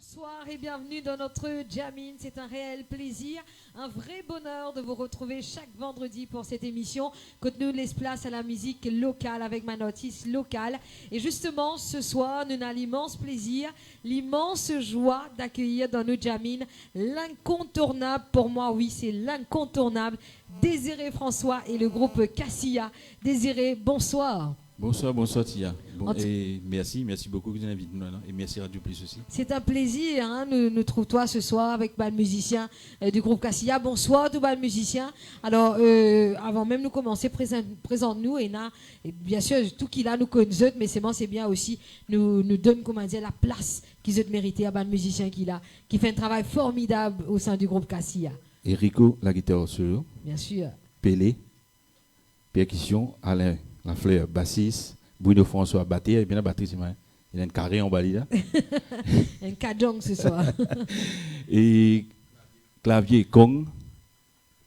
Bonsoir et bienvenue dans notre Jamming. C'est un réel plaisir, un vrai bonheur de vous retrouver chaque vendredi pour cette émission que nous laisse place à la musique locale avec ma notice locale. Et justement, ce soir, nous avons l'immense plaisir, l'immense joie d'accueillir dans nos Jamming l'incontournable, pour moi, oui, c'est l'incontournable, Désiré François et le groupe Cassia. Désiré, bonsoir. Bonsoir, bonsoir Tia. Et merci beaucoup de nous inviter et merci Radio Plus aussi. C'est un plaisir, hein, nous trouvons toi ce soir avec le musicien du groupe Cassia. Bonsoir tout le musicien. Alors, avant même de commencer, présente-nous et bien sûr tout qui là nous connaît, mais c'est bien aussi nous donne comment dire la place qu'ils ont mérité à le musicien qui fait un travail formidable au sein du groupe Cassia. Erico, la guitare solo. Bien sûr. Pelé, percussion, Alain Lafleur, bassiste, Bruno François, batterie, et bien la batterie, c'est moi. Il a un carré en bali là. Un cadong ce soir. Et clavier, Kong.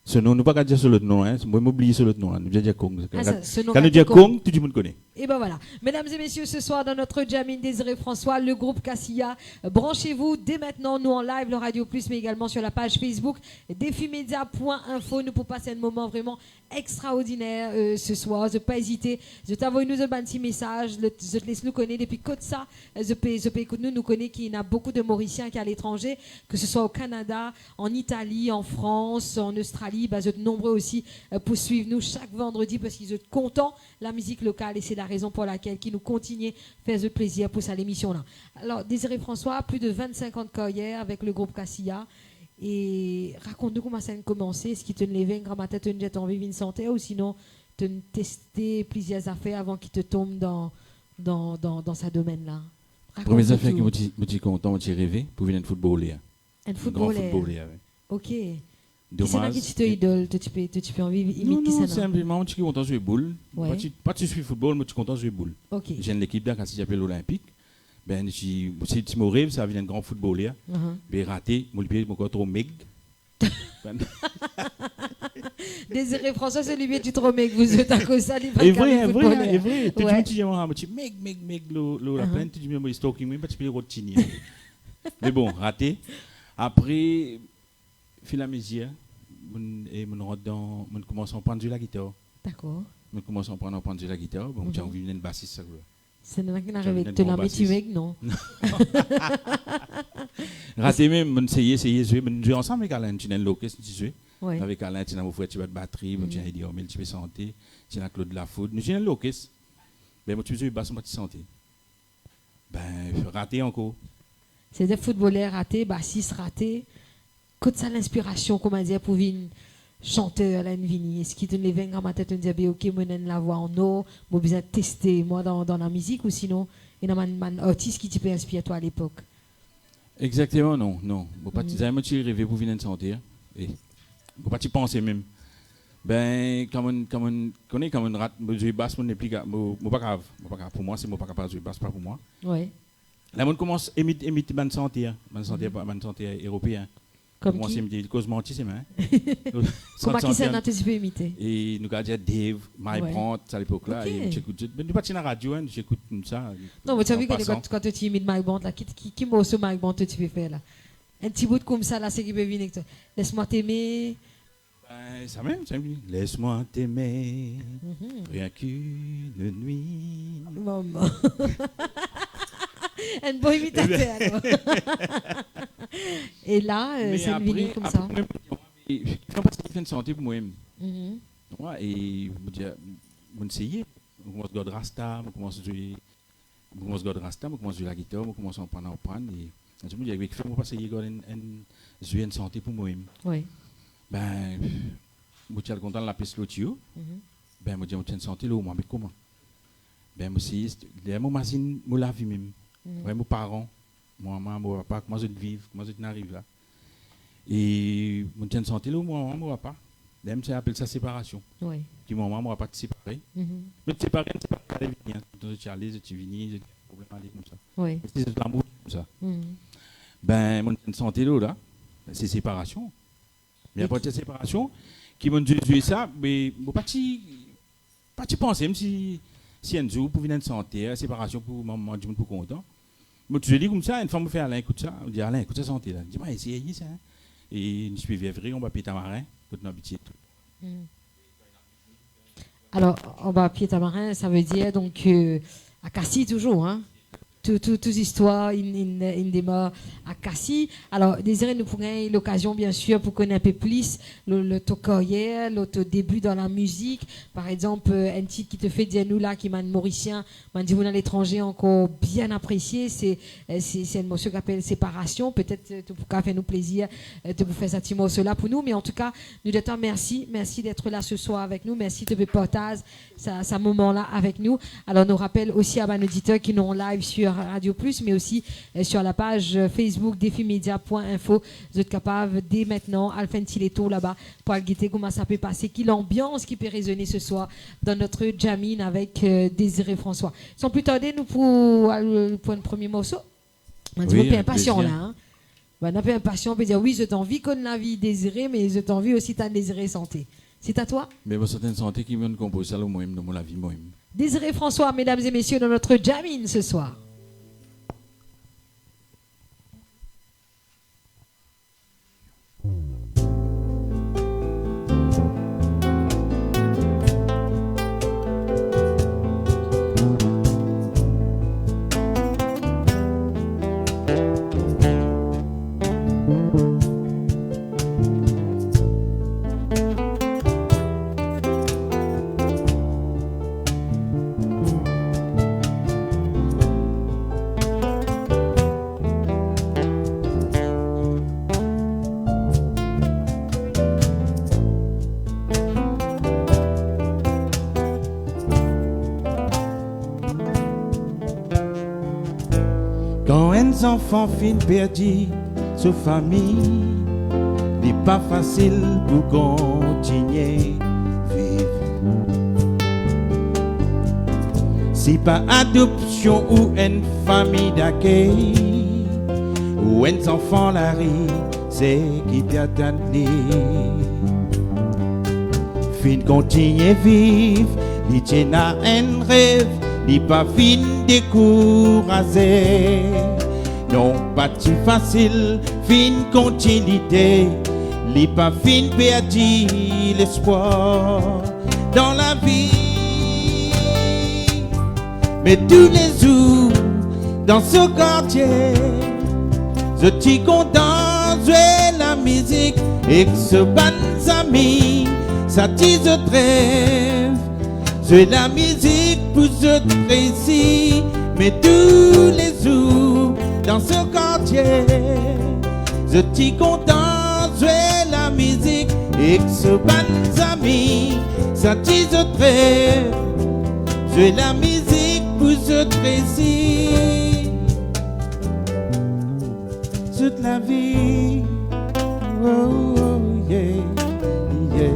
Ce nom, nous ne pouvons pas dire sur l'autre nom, hein. Moi, m'oublier sur l'autre nom. Nous disons Kong. Quand nous disons Kong, tout le monde connaît. Et ben voilà. Mesdames et messieurs, ce soir dans notre Jamming Désiré François, le groupe Cassia, branchez-vous dès maintenant, nous en live, le Radio Plus, mais également sur la page Facebook defimedia.info. Nous pour passer un moment vraiment extraordinaire ce soir. Je ne pas hésiter. Je t'envoie nous un petit message. Je te laisse nous connaître depuis que ça. Je peux écouter nous connaître qu'il y a beaucoup de Mauriciens qui sont à l'étranger, que ce soit au Canada, en Italie, en France, en Australie. Bah, je te nombreux aussi pour suivre nous chaque vendredi parce qu'ils sont contents la musique locale et c'est la raison pour laquelle ils nous continuent à faire ce plaisir pour cette émission-là. Alors, Désiré François, plus de 25 ans de carrière avec le groupe Cassia. Et raconte-nous comment ça a commencé. Est-ce qu'il te levait une grande tête, une envie de santé ou sinon tu as testé plusieurs affaires avant qu'il te tombe dans ce domaine-là? Première affaire qui me dit content, me rêvé pour venir un footballeur. Un footballeur? Ok. Dommage. C'est là que tu t'idole, tu peux en vivre imiter ça. Non, simplement, je suis content de jouer boule. Pas tu suis football, mais je suis content de jouer boule. Okay. J'ai une équipe là, quand j'appelle l'Olympique. Ben, si mon rêve, ça vient un grand footballeur. Ben, raté, mon pied, mon corps trop maigre. Désiré François, c'est lui qui trop maigre, vous êtes à cause ça, il va est vrai. Tu ouais. dis, tu maigre, la plainte, tu dis, moi, il stalking, mais tu peux retirer. Mais bon, raté. Après, fil à mesure, on commence à prendre la guitare. D'accord. On commence à prendre la guitare. Bon, j'ai envie d'une bassiste. C'est là qu'on arrive avec la métier, non? Raté même, on essayé de jouer ensemble avec Alain, tu as un locus, tu joues. Avec Alain, tu as mon frère, tu as de batterie, tu as dit, tu peux santé, tu as Claude Lafoud, nous avons un locus. Ben, tu joues basse, tu santé. Ben, raté encore. C'est des footballeurs ratés, bassistes ratés. Qu'est-ce ça l'inspiration, comment dire, pour une chanteur Alain Vini? Est-ce qu'il te lève dans ma tête et me dit, ok, moi, je la voix en eau, moi, besoin de tester, moi, dans la musique, ou sinon, il y a un artiste qui peut inspirer toi à l'époque? Exactement, non. Je ne sais pas si rêvé pour venir de sentir. Je ne sais pas si penser même. Ben, comme on rate, je joue basse, je ne suis pas grave. Pour moi, c'est moi pas capable de jouer basse, pas pour moi. Oui. Là, on commence à imiter ban santé européen. Comme moi, qui? c'est cause menti, c'est moi. Comment qui s'est tu peux imiter? Et nous avons dit Dave, My Brant, à l'époque là. Et j'écoute, mais nous pas dans la radio, j'écoute ça. Non, mais tu as vu quand tu imites My Brant là, qui m'a aussi My Brant tu peux faire là? Un petit bout comme ça là, c'est qui peut venir. Laisse-moi t'aimer. Ça même. Laisse-moi t'aimer, rien qu'une nuit. Maman. Un bon imitateur alors. Et là, c'est une vinyle comme ça. Il faut pas faire une santé pour moi-même. Et je essayé. Je commence à jouer Rasta, je commence à jouer la guitare, je commence à prendre. Et je me dis, il faut pas essayer de jouer une santé pour moi-même. Oui. Ben, je suis content de la piste l'autre. Ben, je dis, je suis une santé là, mais comment? Ben, je suis mon machine, la vie même. Mes parents, mon papa, comment je vis, comment je n'arrive là. Et je suis une santé là, mon papa. Là, je appelle ça séparation. Oui. Puis mon maman ne va pas te séparer. Mais te séparer, c'est pas aller venir. Tu allais, tu viens, j'ai des problèmes à aller comme ça. Oui. C'est l'amour comme ça. Ben, mon santé là, c'est séparation. Mais après cette séparation, qui m'ont dit ça, mais je pas penser, même si un jour, pour venir de santé, séparation pour maman, du monde pour content. Moi, tu dis comme ça, une fois, je me fais Alain, écoute ça. On dit Alain, écoute ça, santé là. Je dis, bah, essayez ça. Et je suis vrai, on va péter marin, tout notre habitude. Alors, on va pied tamarin, ça veut dire donc à Cassis toujours, hein? Toute histoire, in démarre à Cassis. Alors, Désiré, nous pourrions l'occasion, bien sûr, pour connaître un peu plus le ton carrière, le début dans la musique. Par exemple, un titre qui te fait dire nous là, qui m'a mauricien, m'a dit vous dans l'étranger encore bien apprécié. C'est un morceau qui s'appelle Séparation. Peut-être tu pourras faire nous plaisir de vous faire ce petit morceau là pour nous. Mais en tout cas, nous disons merci. Merci d'être là ce soir avec nous. Merci de partager ce moment-là avec nous. Alors, nous rappelle aussi à nos auditeurs qui nous en live sur Radio Plus, mais aussi sur la page Facebook défimedia.info. Vous êtes capables dès maintenant, à faire un petit tour là-bas pour guetter comment ça peut passer, qui l'ambiance qui peut résonner ce soir dans notre Jamine avec Désiré François. Sans plus tarder, nous pour le premier morceau. On dit, oui, impatient là. Hein? On a peu impatient, on peut dire oui, je t'envie comme la vie Désiré, mais je t'envie aussi ta Désiré santé. C'est à toi? Mais bon, certaines santé qui viennent composer ça, moi, dans mon vie, moi. Désiré François, mesdames et messieurs, dans notre Jamine ce soir. Enfants fin perdus sous famille, n'est pas facile pour continuer vivre. Si pas adoption ou une famille d'accueil, ou un enfant la rit, c'est qui t'attend. Fin continuer vivre, il tient à un rêve, il pas fin décourager. Non, pas si facile, fin continuité, li pas fin perdu l'espoir dans la vie. Mais tous les jours, dans ce quartier, je t'y content jouer la musique et que ce bon ami, ça t'y je trêve. Jouer la musique pour je réussir, mais tous les jours, dans ce quartier, je t'y content jouer la musique et que ce bon ami, ça t'y je trêve. Jouer la musique pour je réussir toute la vie. Oh, oh yeah, yeah.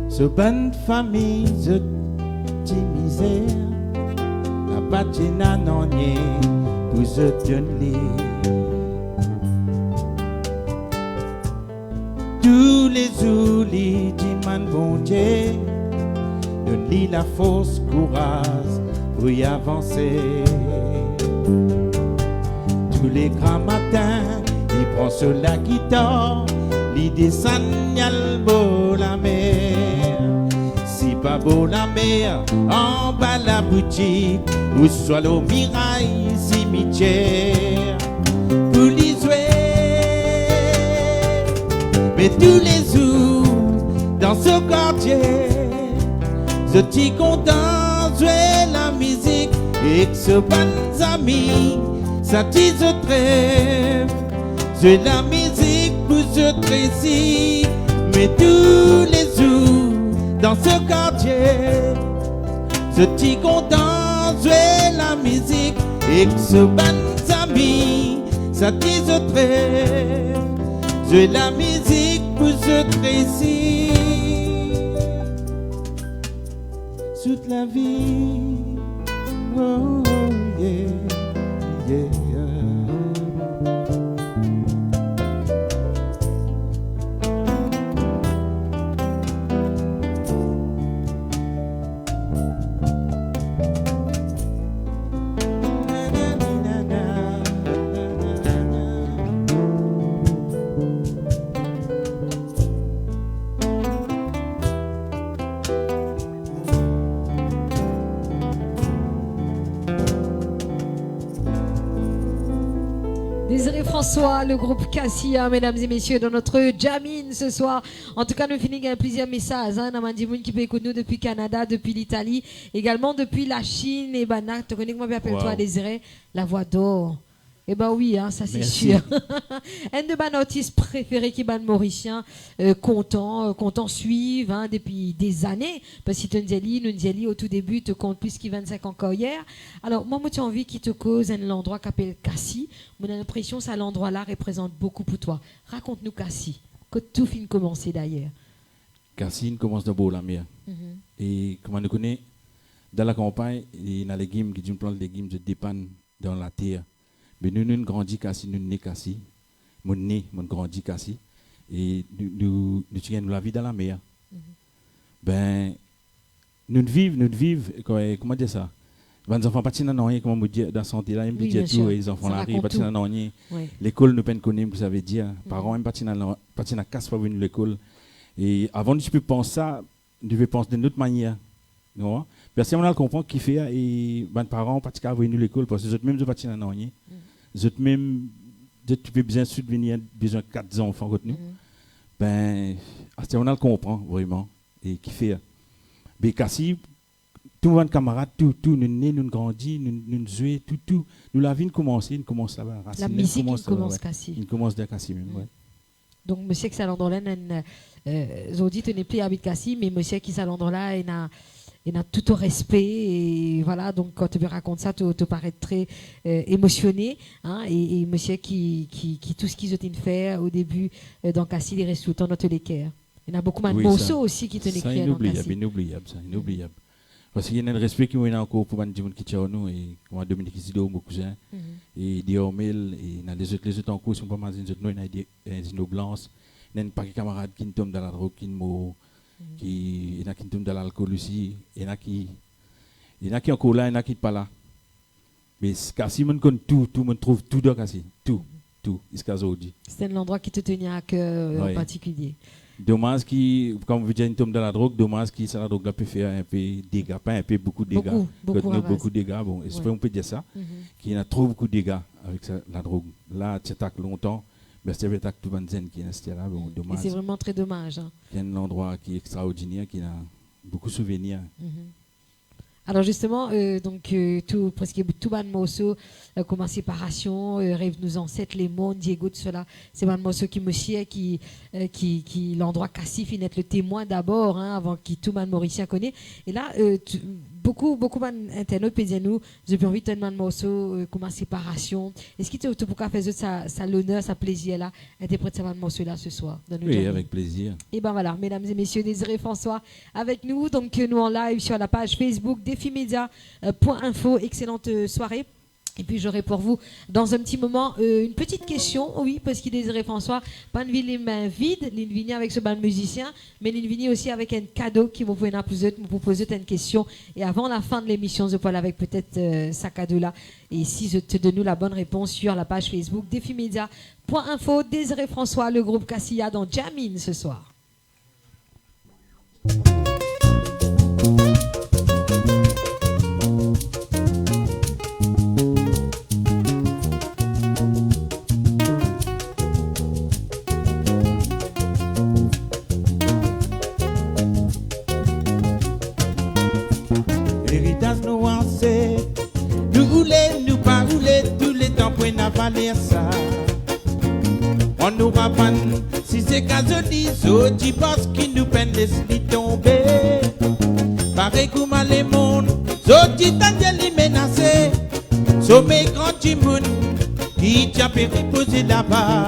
Ce bonne famille, je t'y misère, la patina n'en est, pour je te lis. Tous les jours, les dimanches bon Dieu, nous lit la force, courage pour y avancer. Tous les grands matins, il prend sur la guitare, il descend yal beau la mer. Si pas beau la mer, en bas la boutique, ou soit le mirail cimetière, pour l'y jouer. Mais tous les jours, dans ce quartier, je t'y content jouer la musique et que ce bon ami, ça t'y je trêve. Jouer la musique pour je trécis, mais tous les jours, dans ce quartier, je t'y content jouer la musique et que ce bon ami, ça dit je la musique pour je ici toute la vie. Oh, yeah, yeah. Désiré François, le groupe Cassia, mesdames et messieurs, dans notre Jamine ce soir. En tout cas, nous finissons avec plusieurs messages. Hein, Namandimoun qui peut écouter nous depuis Canada, depuis l'Italie, également depuis la Chine. Et ben, tu connais comment appelle-toi, Désiré? La voix d'or. Eh ben oui, hein, ça c'est sûr. Un de mes artistes préférés qui est ban mauricien, content suivre hein, depuis des années. Parce que nous au tout début, te compte plus que 25 ans encore hier. Alors, moi, j'ai envie qu'il te cause un endroit qui s'appelle Cassis. J'ai l'impression que cet endroit-là représente beaucoup pour toi. Raconte-nous Cassis. Que tout fin commencer d'ailleurs. Cassis commence de beau la mer. Et comment nous connaît, dans la campagne, il y a les légumes qui plante des légumes de dépanne dans la terre. Mais nous grandis Cassis, nous nés Cassis. Mon grandi Cassis. Et nous gagnons la vie dans la mer. Ben, nous vivons, comment dire ça? Les enfants patinent dans rien, comment dire, dans la santé là, ils disent tout, les enfants là, ils patinent dans rien. L'école, nous peine connaître, vous savez dire. Parents, ils patinent à casse pour venir à l'école. Et avant de penser ça, nous devons penser d'une autre manière. Non? Parce qu'on a compris qu'il fait et les parents pas à venir à l'école parce que les autres même patinent dans rien. Les autres même, tu peux bien subvenir, besoin de 4 enfants contre nous. Ben, on a le comprend vraiment et qui fait. Mais Cassis, tous nos camarades, tout, nous nés, nous grandis, nous jouons, tout, nous la vie commence là-bas. La musique commence Cassis. Il commence de Cassis même, ouais. Donc, monsieur qui s'allonge là, Zodi tenait plus à Cassis, mais monsieur qui s'allonge là, il a tout au respect et voilà. Donc, quand tu me racontes ça, tu paraît très émotionné, hein, et monsieur qui tout ce qu'ils ont fait au début dans Cassis, il reste tout le temps dans tous les cœurs. Il y en a beaucoup de morceaux aussi qui te l'écrivent dans Cassis. Inoubliable. Parce qu'il y a un respect qui est encore pour les gens qui sont nous et comme Dominique Isido, mon cousin, et Diomel, et les autres en cours, ils sont pas mal des autres, il y a des blancs, il y a un paquet de camarades qui tombent dans la drogue, il y en a qui tombent dans l'alcool aussi, il y en a qui encore là, il y en a qui ne sont pas là. Mais Cassis, on connaît tout, on trouve tout dans Cassis, tout, jusqu'à aujourd'hui. C'est un endroit qui te tenait à cœur en particulier. Dommage qui, comme vous dites, tombe dans la drogue, dommage qui, ça la drogue peut faire un peu de dégâts, pas un peu, beaucoup de dégâts. Beaucoup de dégâts, bon, on peut dire ça, qu'il y a trop beaucoup de dégâts avec ça, la drogue. Là, tu attaques longtemps, mais c'est avec tout le monde qui est là, bon, dommage. Et c'est vraiment très dommage. Hein. Il y a un endroit qui est extraordinaire, qui a beaucoup de souvenirs. Alors justement, presque tout le morceau, comme en séparation, rêve nous ancêtres, les mondes, Diego, tout cela, c'est un morceau qui me chie, qui l'endroit Cassis finit le témoin d'abord, hein, avant que tout le monde mauricien connaît. Et là, beaucoup d'internautes peuvent dire nous, j'ai envie de un morceau comme en séparation. Est-ce que tu pourrais faire ça l'honneur, ça plaisir là, interpréter ce morceau là ce soir? Oui, avec plaisir. Et ben voilà, mesdames et messieurs, Désiré François avec nous, donc nous en live sur la page Facebook défimedia.info. Excellente soirée. Et puis j'aurai pour vous dans un petit moment une petite question, oui, parce qu'il Désiré François, pas une ville les mains vides, il vient avec ce band musicien, mais il vient aussi avec un cadeau qui vous pouvez nous proposer une question. Et avant la fin de l'émission, je parle avec peut-être ce cadeau-là. Et si je te donne la bonne réponse sur la page Facebook défimedia.info, Désiré François, le groupe Cassia dans Jamine ce soir. Ça. On nous rappelle si c'est qu'à tu penses qu'il nous peine les tomber. Pareil comme les mondes, Zoti t'as menacé. Sommet grand timoun, qui t'a fait reposer là-bas.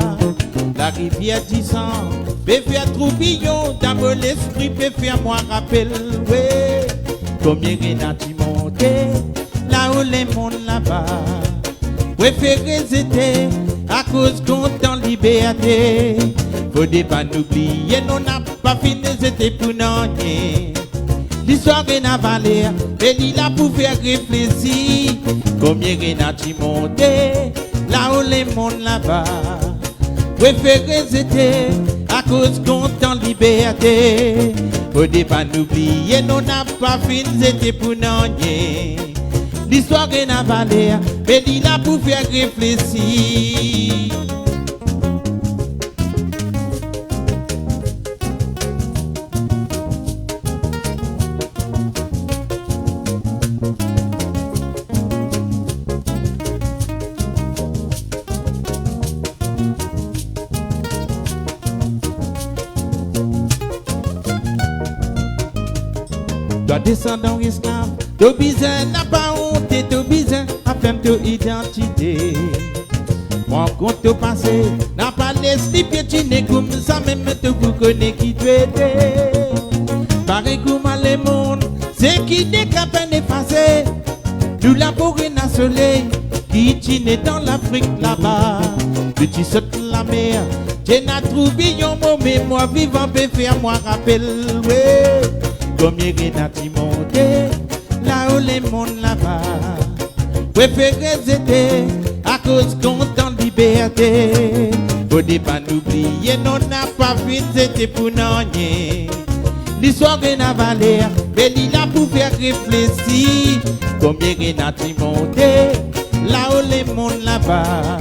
La rivière disant, peut faire troubillon, dans l'esprit, peut faire moi rappel, ouais. Combien Renati monté, là où les mondes là-bas. Préférez était à cause qu'on liberté. Faut pas n'oublier, non n'a pas fini, c'était pour non. L'histoire est navalée, et il a pour faire réfléchir. Combien Renati monté, là où les mondes là-bas. Préférez était à cause qu'on liberté. Faut pas n'oublier, non n'a pas fini, c'était pour non. L'histoire est navalée, mais il a pour faire réfléchir. Toi descendant esclave, toi bizarre n'a pas honte, toi bizarre a fait ton identité. Mon compte au passé n'a pas laissé piétiner comme ça même te vous connaît qui tu étais. Pareil comme les mondes, c'est qui n'est qu'à peine effacé. Tout la bourrine à soleil qui tine dans l'Afrique là-bas. Petit saute la mer, j'ai n'a trouvé un mot mémoire vivant peut faire moi rappel. Ouais. Combien Renati monté, là où les mondes là-bas. Préférez était à cause qu'on t'en liberté. Faut pas n'oublier, non n'a pas vu, c'était pour non. L'histoire est navalée, mais il a pour faire réfléchir. Combien Renati monté, là où les mondes là-bas.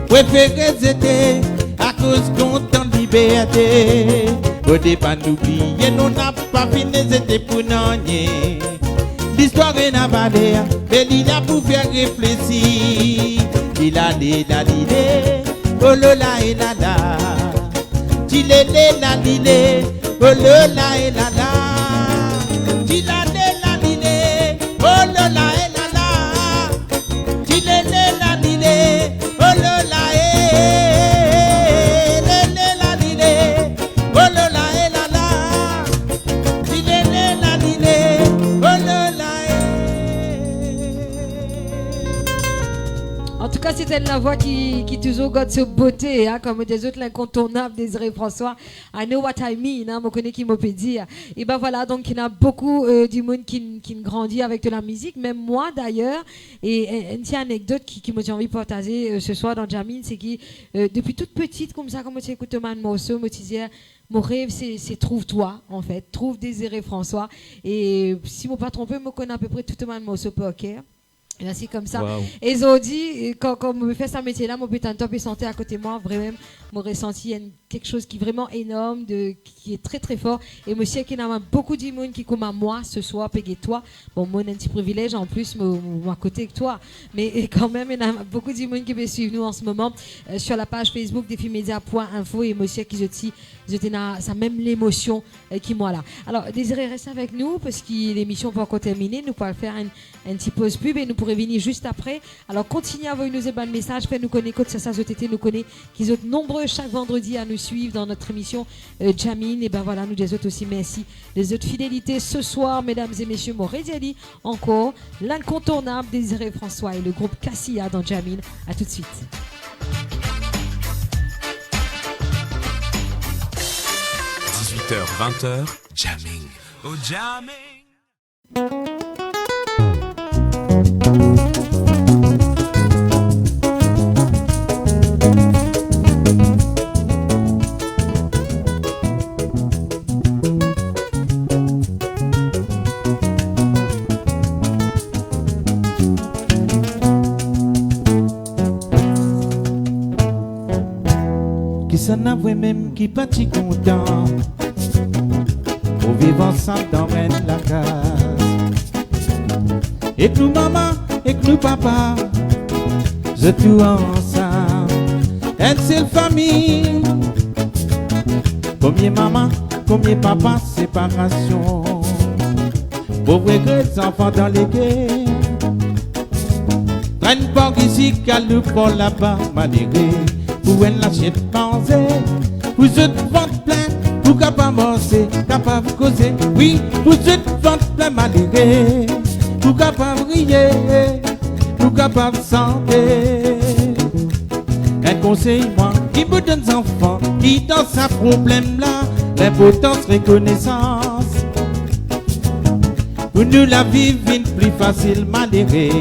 Préférez était à cause qu'on t'en liberté. Faut pas n'oublier, non n'a pas fini, c'était pour non. L'histoire est navalée, mais il a pour faire réfléchir. Il a dit la lilé, oh là et là là. Il est la lilé, oh là et là là. Il a dit la lilé, oh là et là là. Il est la lilé, oh là et la lilé, oh là et là là. Il est la lilé, oh là En tout cas, c'était la voix qui toujours garde sa beauté, hein, comme des autres l'incontournable Désiré François. I know what I mean, hein, je connais qui m'a peut dire. Et ben voilà, donc il y a beaucoup du monde qui grandit avec de la musique, même moi d'ailleurs. Et une petite anecdote qui m'a envie de partager ce soir dans Jamine, c'est que depuis toute petite, comme ça, quand j'ai écouté un morceau, je me disais, mon rêve, c'est trouve-toi, en fait, trouve Désiré François. Et si je ne me pas trompé, je connais à peu près tout le morceau Poker. Et c'est comme ça. Wow. Et ils ont dit, quand je fais ce métier-là, mon putain de top est santé à côté de moi, vraiment, mon ressenti, quelque chose qui est vraiment énorme, qui est très très fort. Et monsieur, qui a beaucoup de monde qui comme à moi ce soir, payez toi. Bon, moi, j'ai un petit privilège en plus, moi, à côté que toi. Mais quand même, il y a beaucoup de monde qui veut suivre nous en ce moment sur la page Facebook défimedia.info. Et monsieur, qui ça même l'émotion qui moi là. Alors, Désiré, reste avec nous parce que l'émission va encore terminer. Nous pourrons faire un petit pause pub et nous pourrons venir juste après. Alors, continuez à envoyer nous un bon message. Faites nous connaître, ça été nous connaît, qui sont nombreux chaque vendredi à nous suivre dans notre émission Jamine. Et ben voilà, nous des autres aussi, merci. Les autres fidélités ce soir, mesdames et messieurs, Morédiali, encore l'incontournable Désiré François et le groupe Cassia dans Jamine. À tout de suite. 18h-20h, Jamming. Oh, Jamming. Qui s'en a même qui pas si content pour vivre ensemble dans la case. Et que nous maman, et que nous papa, je tout ensemble. Une seule famille. Combien maman, combien papa, séparation. Pauvres enfants dans les guerres. Traîne pas ici, calou pour là-bas, malgré. Pour une lâchette pensée, vous êtes ventre plein, vous capable manger, capable causer. Oui, vous êtes ventre plein, malgré. Vous capable rire, vous capable santé. Un conseil, moi, qui me donne enfants, qui dans sa problème là, l'importance reconnaissance. Pour nous la vie vient plus facile, malgré.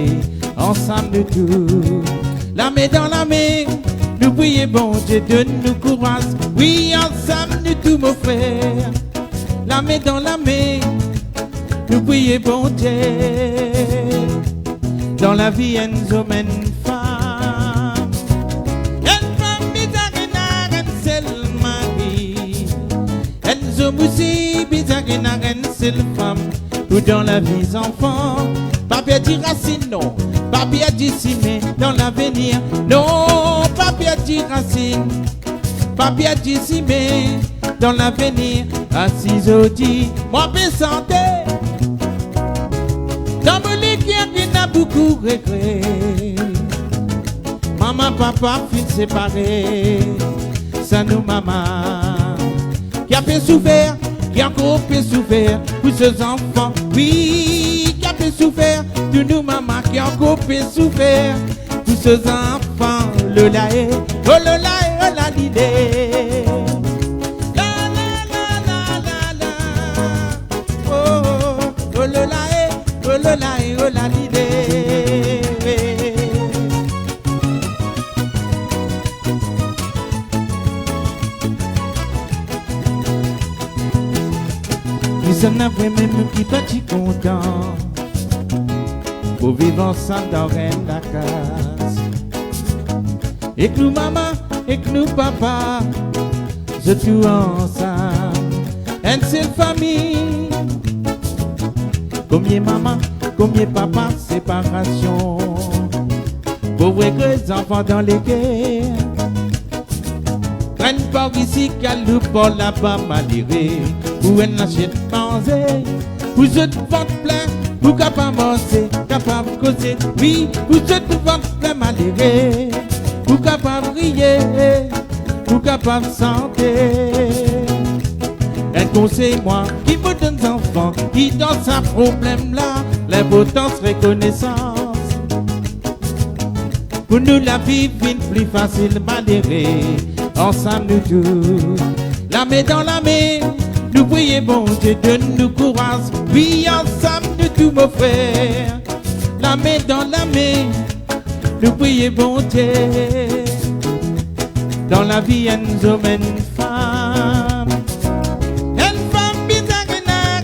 Ensemble nous tous, la main dans la main, nous prions bon Dieu, donne-nous courage. Oui, ensemble nous tous mon frère, la main dans la main, nous prions bon Dieu. Dans la vie, un homme, une femme, bizarre, un seul mari, un homme aussi bizarre, un seul femme. Ou dans la vie, enfant, papier dit racine, non. Papier dit cimé dans l'avenir. Non, papier dit racine. Papier dit cimé dans l'avenir. Assis au dit, moi bien santé. Dans mon lit qui a beaucoup regret. Maman, papa, fin séparés. Ça nous, maman, qui a fait souffrir. Qui a encore fait souffrir pour ses enfants, oui, qui a fait souffrir de nous, maman, qui a encore fait souffrir pour ses enfants, le laé, oh le laé, oh la l'idée. La la la la la la, oh le laé, oh le laé, oh la l'idée. Nous sommes même qui petit content pour vivre ensemble dans la case. Et que nous maman, et que nous papa, je tout ensemble, une seule famille. Combien maman, combien papa, séparation. Pauvres que enfants dans les guerres. Traîne par ici, calou pour là-bas, malgré. Où elle n'achète manger, vous êtes ventre plein, vous capable manger, capable causer. Oui, vous êtes ventre plein, malgré. Vous capable rire, vous capable santé. Un conseil, moi, qui me donne enfants, qui dans sa problème là, l'importance reconnaissance. Pour nous la vie vient plus facile, malgré. Ensemble nous tous, la main dans la main, nous prions bon Dieu, donne-nous courage. Oui, ensemble nous tous mon frère, la main dans la main, nous prions bon Dieu. Dans la vie, un homme, une femme bizarre,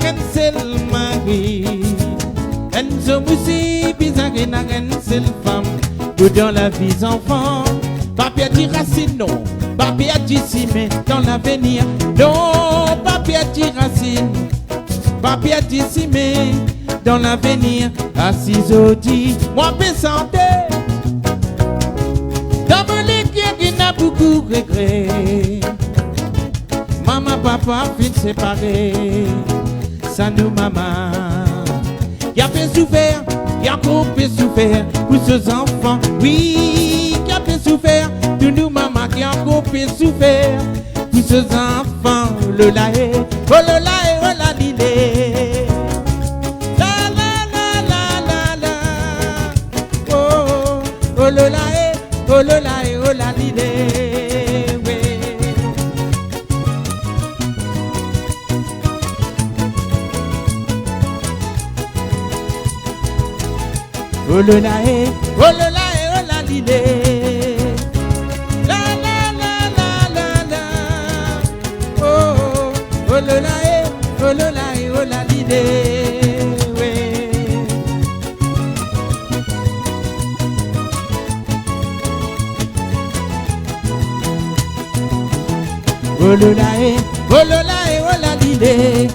un seul mari, un homme aussi bizarre, un seul femme. Ou dans la vie, enfant, papier dit racine, non. Papier dit cimé dans l'avenir. Non, papier dit racine. Papier dit cimé dans l'avenir. Assis au dit, moi bien santé. Dans mon lit qui a beaucoup regret. Maman, papa, fin séparés. Ça nous, maman, qui a fait souffrir, qui a encore fait souffrir pour ses enfants. Oui, qui a fait souffrir. De nous, maman, qui a encore fait souffrir pour ses enfants, le laé, oh le laé, oh la l'idée. La la la la la la, oh le laé, oh le laé, oh la l'idée. Oh le laé, oh le laé, oh la l'idée. Oh le laé, oh le laé, oh la l'idée, oui. Oh le laé, oh la l'idée.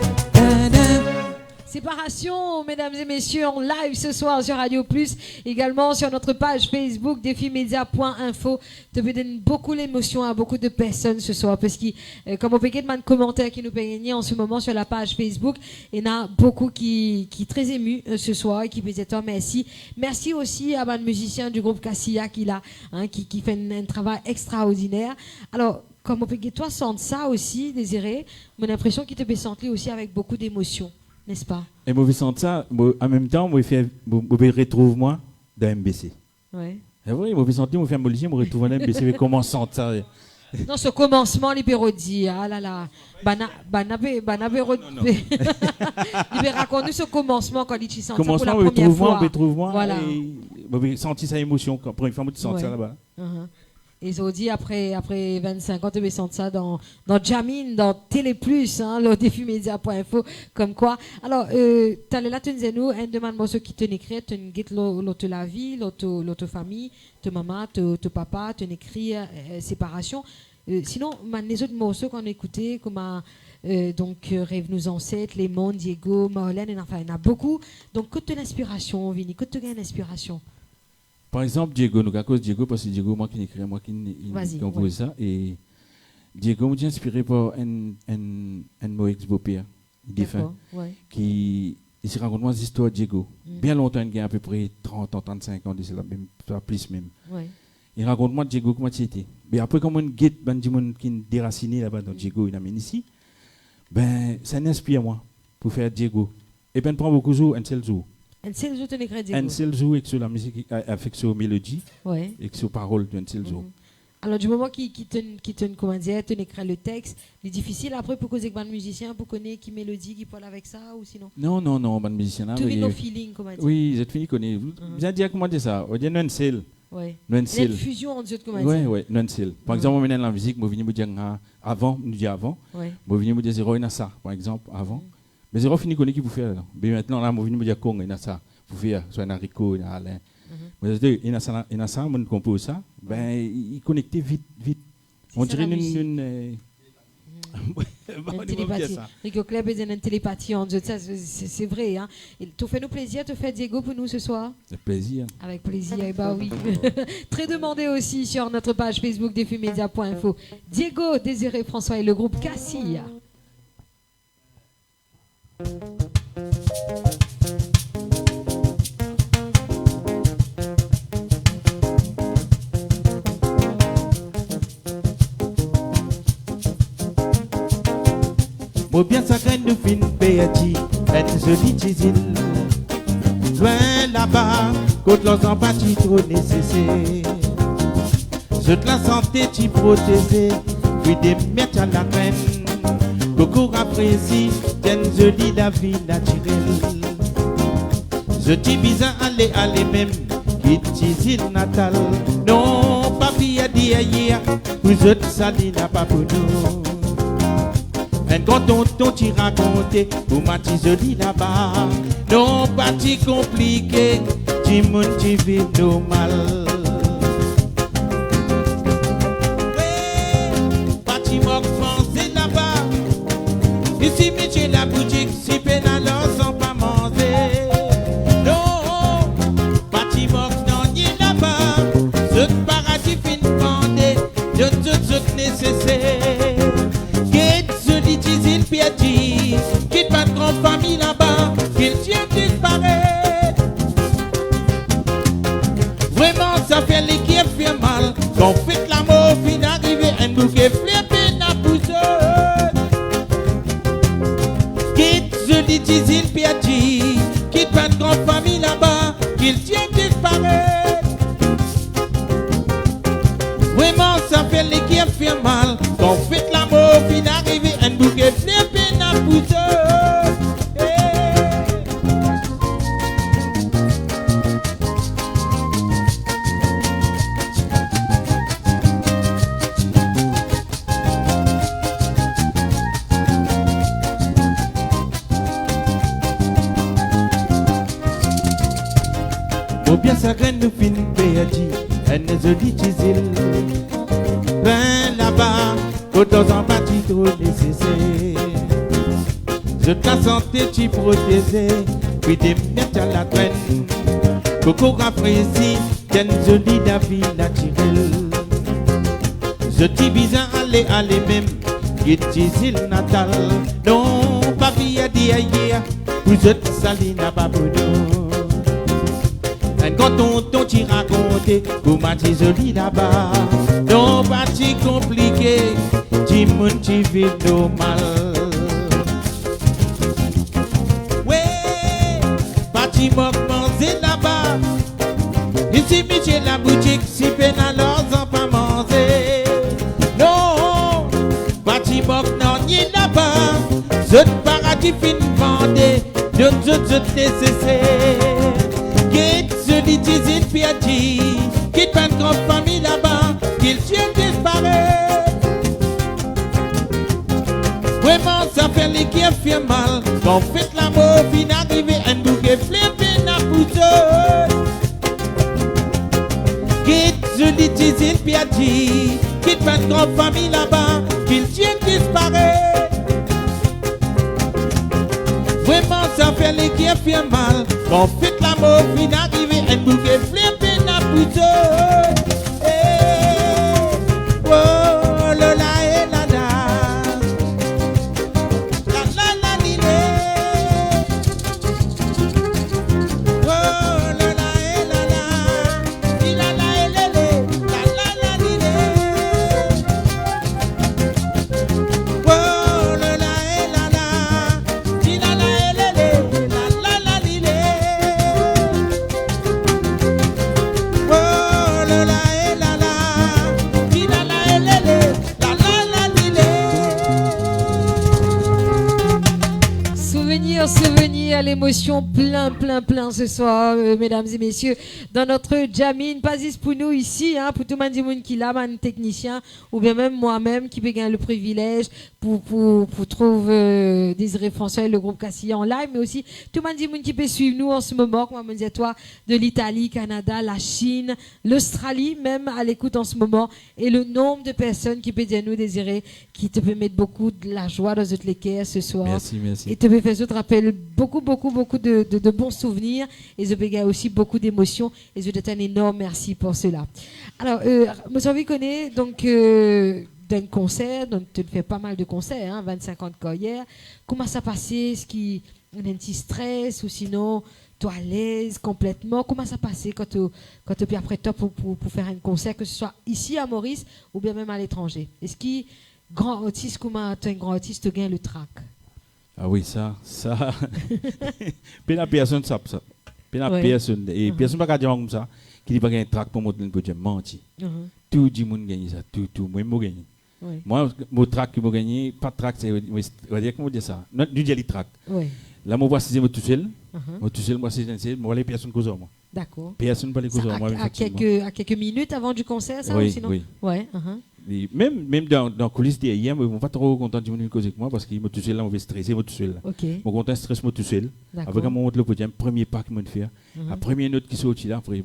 Séparation, mesdames et messieurs, en live ce soir sur Radio Plus, également sur notre page Facebook défimedia.info. Tu peux donner beaucoup l'émotion à beaucoup de personnes ce soir parce que, comme on peut gagner de commentaires qui nous peignent en ce moment sur la page Facebook, il y en a beaucoup qui très émus ce soir et qui peut dire toi merci. Merci aussi à un musicien du groupe Cassia qui fait un travail extraordinaire. Alors, comme on peut toi sentir ça aussi, Désiré, mon impression qu'il te peut sentir aussi avec beaucoup d'émotion. N'est-ce pas? Et moi, je sens ça, en même temps, moi, je retrouve moi dans MBC. Oui. C'est vrai, moi, je sens, moi, je fais un mollier, je retrouve dans MBC, mais comment sent ça? Non, ce commencement, les pérodies, ah là là, il raconte ce commencement quand il s'y sent pour la première fois. Retrouve-moi, voilà. Je senti sa émotion, quand pour une fois, je sens ça là-bas. Et ils ont dit après 25 ans, tu sens ça dans Jamin, dans Télé Plus, le défimedia.info, comme quoi. Alors, tu allais là, tu nous un demande moi ce qui te écrit, tu guettes l'autre la vie, l'autre famille, te maman, te papa, tu écrit séparation. Sinon, les autres morceaux qu'on a écoutés, comme Rêve nous ancêtres, Les Mondes, Diego, Marlène, enfin, il y en a beaucoup. Donc, que tu l'inspiration, Vini, que tu gagnes l'inspiration? Par exemple, Diego, nous, à cause de Diego, parce que Diego, moi qui écris, moi qui compose ça, et Diego m'a inspiré par un mot ex-beau-père, défunt, qui se raconte moi l'histoire de Diego. Bien longtemps, il y a à peu près 30 ans, 35 ans, même, plus même. Il raconte moi Diego comment c'était. Mais après, comme on guette, qui est déraciné là-bas dans Diego, il amène ici, ben, ça m'inspire moi pour faire Diego. Et ben, prend beaucoup de jours, un seul jour. Un seul jour, tu écris Diego. Un seul jour avec la musique, avec sa mélodie, et sur parole d'un seul jour. Alors, du moment qu'il te comment dire, tu écris le texte, c'est difficile après pour causer avec un musicien, pour connaître qui mélodie, qui parle avec ça, ou sinon? Non, un musicien là. Tu vis nos feelings, comment dire? Oui, j'ai fini connaître. Vous avez dit comment dire ça? On dit non seul. Oui. Non seul. Une fusion entre eux, comment dire? Oui, non seul. Par exemple, on vient dans la musique, moi venu me dire avant, nous dit avant. Moi venu me dire zéro et ça, par exemple, avant. Mais zéro fini connaître qui vous faire là. Mais maintenant là, moi venu me dire Kong et ça. Pour faire soit un haricot, un Alain. Mais il y a ça, on compose ça, ben il connectait vite. On dirait une télépathie. Rico Club est une télépathie en ça, c'est vrai. Hein. Tu fais nous plaisir, tu fais Diego pour nous ce soir? Avec plaisir. Avec plaisir, et bah oui. Très demandé aussi sur notre page Facebook défimedia.info. Diego, Désiré François et le groupe Cassia. Moi bien sa graine de fine péati, une jolie tisine. Loin là-bas, côte leurs empathie trop nécessaire. Je te la santé t'y protéger, puis des mettre à la reine. Beaucoup apprécie, une jolie la vie naturelle. Je dis bizarre aller même, qui tisine natal. Non, papi a dit hier, vous êtes sali n'a pas pour nous. Quand on t'y raconté, pour ma jolie là-bas, non pas si compliqué, tu monde qui vit normal. Pas si moque français là-bas, ici Michel la boutique, si peine alors sans pas manger. Non, pas si moque non ni là-bas, ce paradis fin bandé, de tout ce nécessaire. Quitte pas de grande famille là-bas, qu'il tient disparaît. Vraiment, ça fait les qui fait mal. Quand fait l'amour, fin arrivé, un bouquet flippé n'a poussé. Quitte joli tisine piati, quitte pas de grande famille là-bas, qu'il tient disparaît. Vraiment, ça fait les qui fait mal. Quand fait l'amour, fin arrivé, un bouquet flippé. Ou bien sa graine de fine péadi, elle ne se dit tisile. Ben là-bas, autant en bâti trop nécessaire. Je Je ta santé, tu protégé, puis des mettre à la traîne. Coco apprécie, t'es jolie la vie naturelle. Je t'y bizarre, aller même, qui t'y natal. Non, pas via d'hier, vous êtes salina babouno. Et quand on t'y raconte, comment t'y jolie là-bas. Non, pas t'y compliqué, t'y moun t'y vit normal. Si mok manger là-bas, ici Michel la boutique, si peine alors on pas manger. Non, bâti mok non ni là-bas, je paradis fin vendé, je nécessaire. Quitte celui qui piati, quitte pas de grande famille là-bas, qu'il tient disparaît. Vraiment ça fait les qui fait mal, quand fait l'amour, fin arrivé un bouquet flippé na pousse. Quitte je dis tisine piati, quitte pas de grande famille là-bas, qu'il tient disparaît. Vraiment ça fait les qui fait mal, quand fait l'amour, fin arrivé un bouquet flippé na pousse. Oh là là. Souvenir, l'émotion plein ce soir, mesdames et messieurs, dans notre Jamine. Pas juste pour nous ici, hein, pour tout le monde qui l'a, un technicien, ou bien même moi-même qui peut gagner le privilège pour trouver Désiré François et le groupe Cassia en live, mais aussi tout le monde qui peut suivre nous en ce moment, comme on dit toi, de l'Italie, Canada, la Chine, l'Australie, même à l'écoute en ce moment, et le nombre de personnes qui peut dire nous, Désiré, qui te peut mettre beaucoup de la joie dans notre l'équerre ce soir. Merci. Et te peut faire te rappeler beaucoup de bons souvenirs, et je peux aussi beaucoup d'émotions, et je te donne un énorme merci pour cela. Alors, moi, j'ai envie de connaître, donc, d'un concert, donc tu fais pas mal de concerts, hein, 25 ans de carrière. Comment ça passait? Est-ce qu'il y a un petit stress ou sinon tu es à l'aise complètement? Comment ça passait quand tu es après toi pour faire un concert, que ce soit ici à Maurice ou bien même à l'étranger? Est-ce qu'il grand artiste, comment tu es un grand artiste, tu gagnes le track? Ah oui, ça. Pena personne ça. Pena personne. Et personne ne va dire comme ça, qui dit pas gagner un track pour montrer pour dire menti. Tout le monde gagne ça, tout. Moi, je gagne. Moi, mon track que je gagne, pas de track, c'est, on va dire comment dire ça. Du jelly track. Là, moi, je vois tout seul. Moi, c'est moi, les personnes causent moi. D'accord. Personne ne peut les causer moi. À quelques minutes avant du concert, ça, ou sinon? Oui. Ouais. Même dans coulisses d'hier, je ne suis pas trop content de venir causer avec moi parce qu'il m'a tout seul, là, on va stresser, moi tout seul. Mon content stress, moi tout seul. Avec un moment de le podium, premier pas qu'il m'a fait, la première note qui sortit là, après,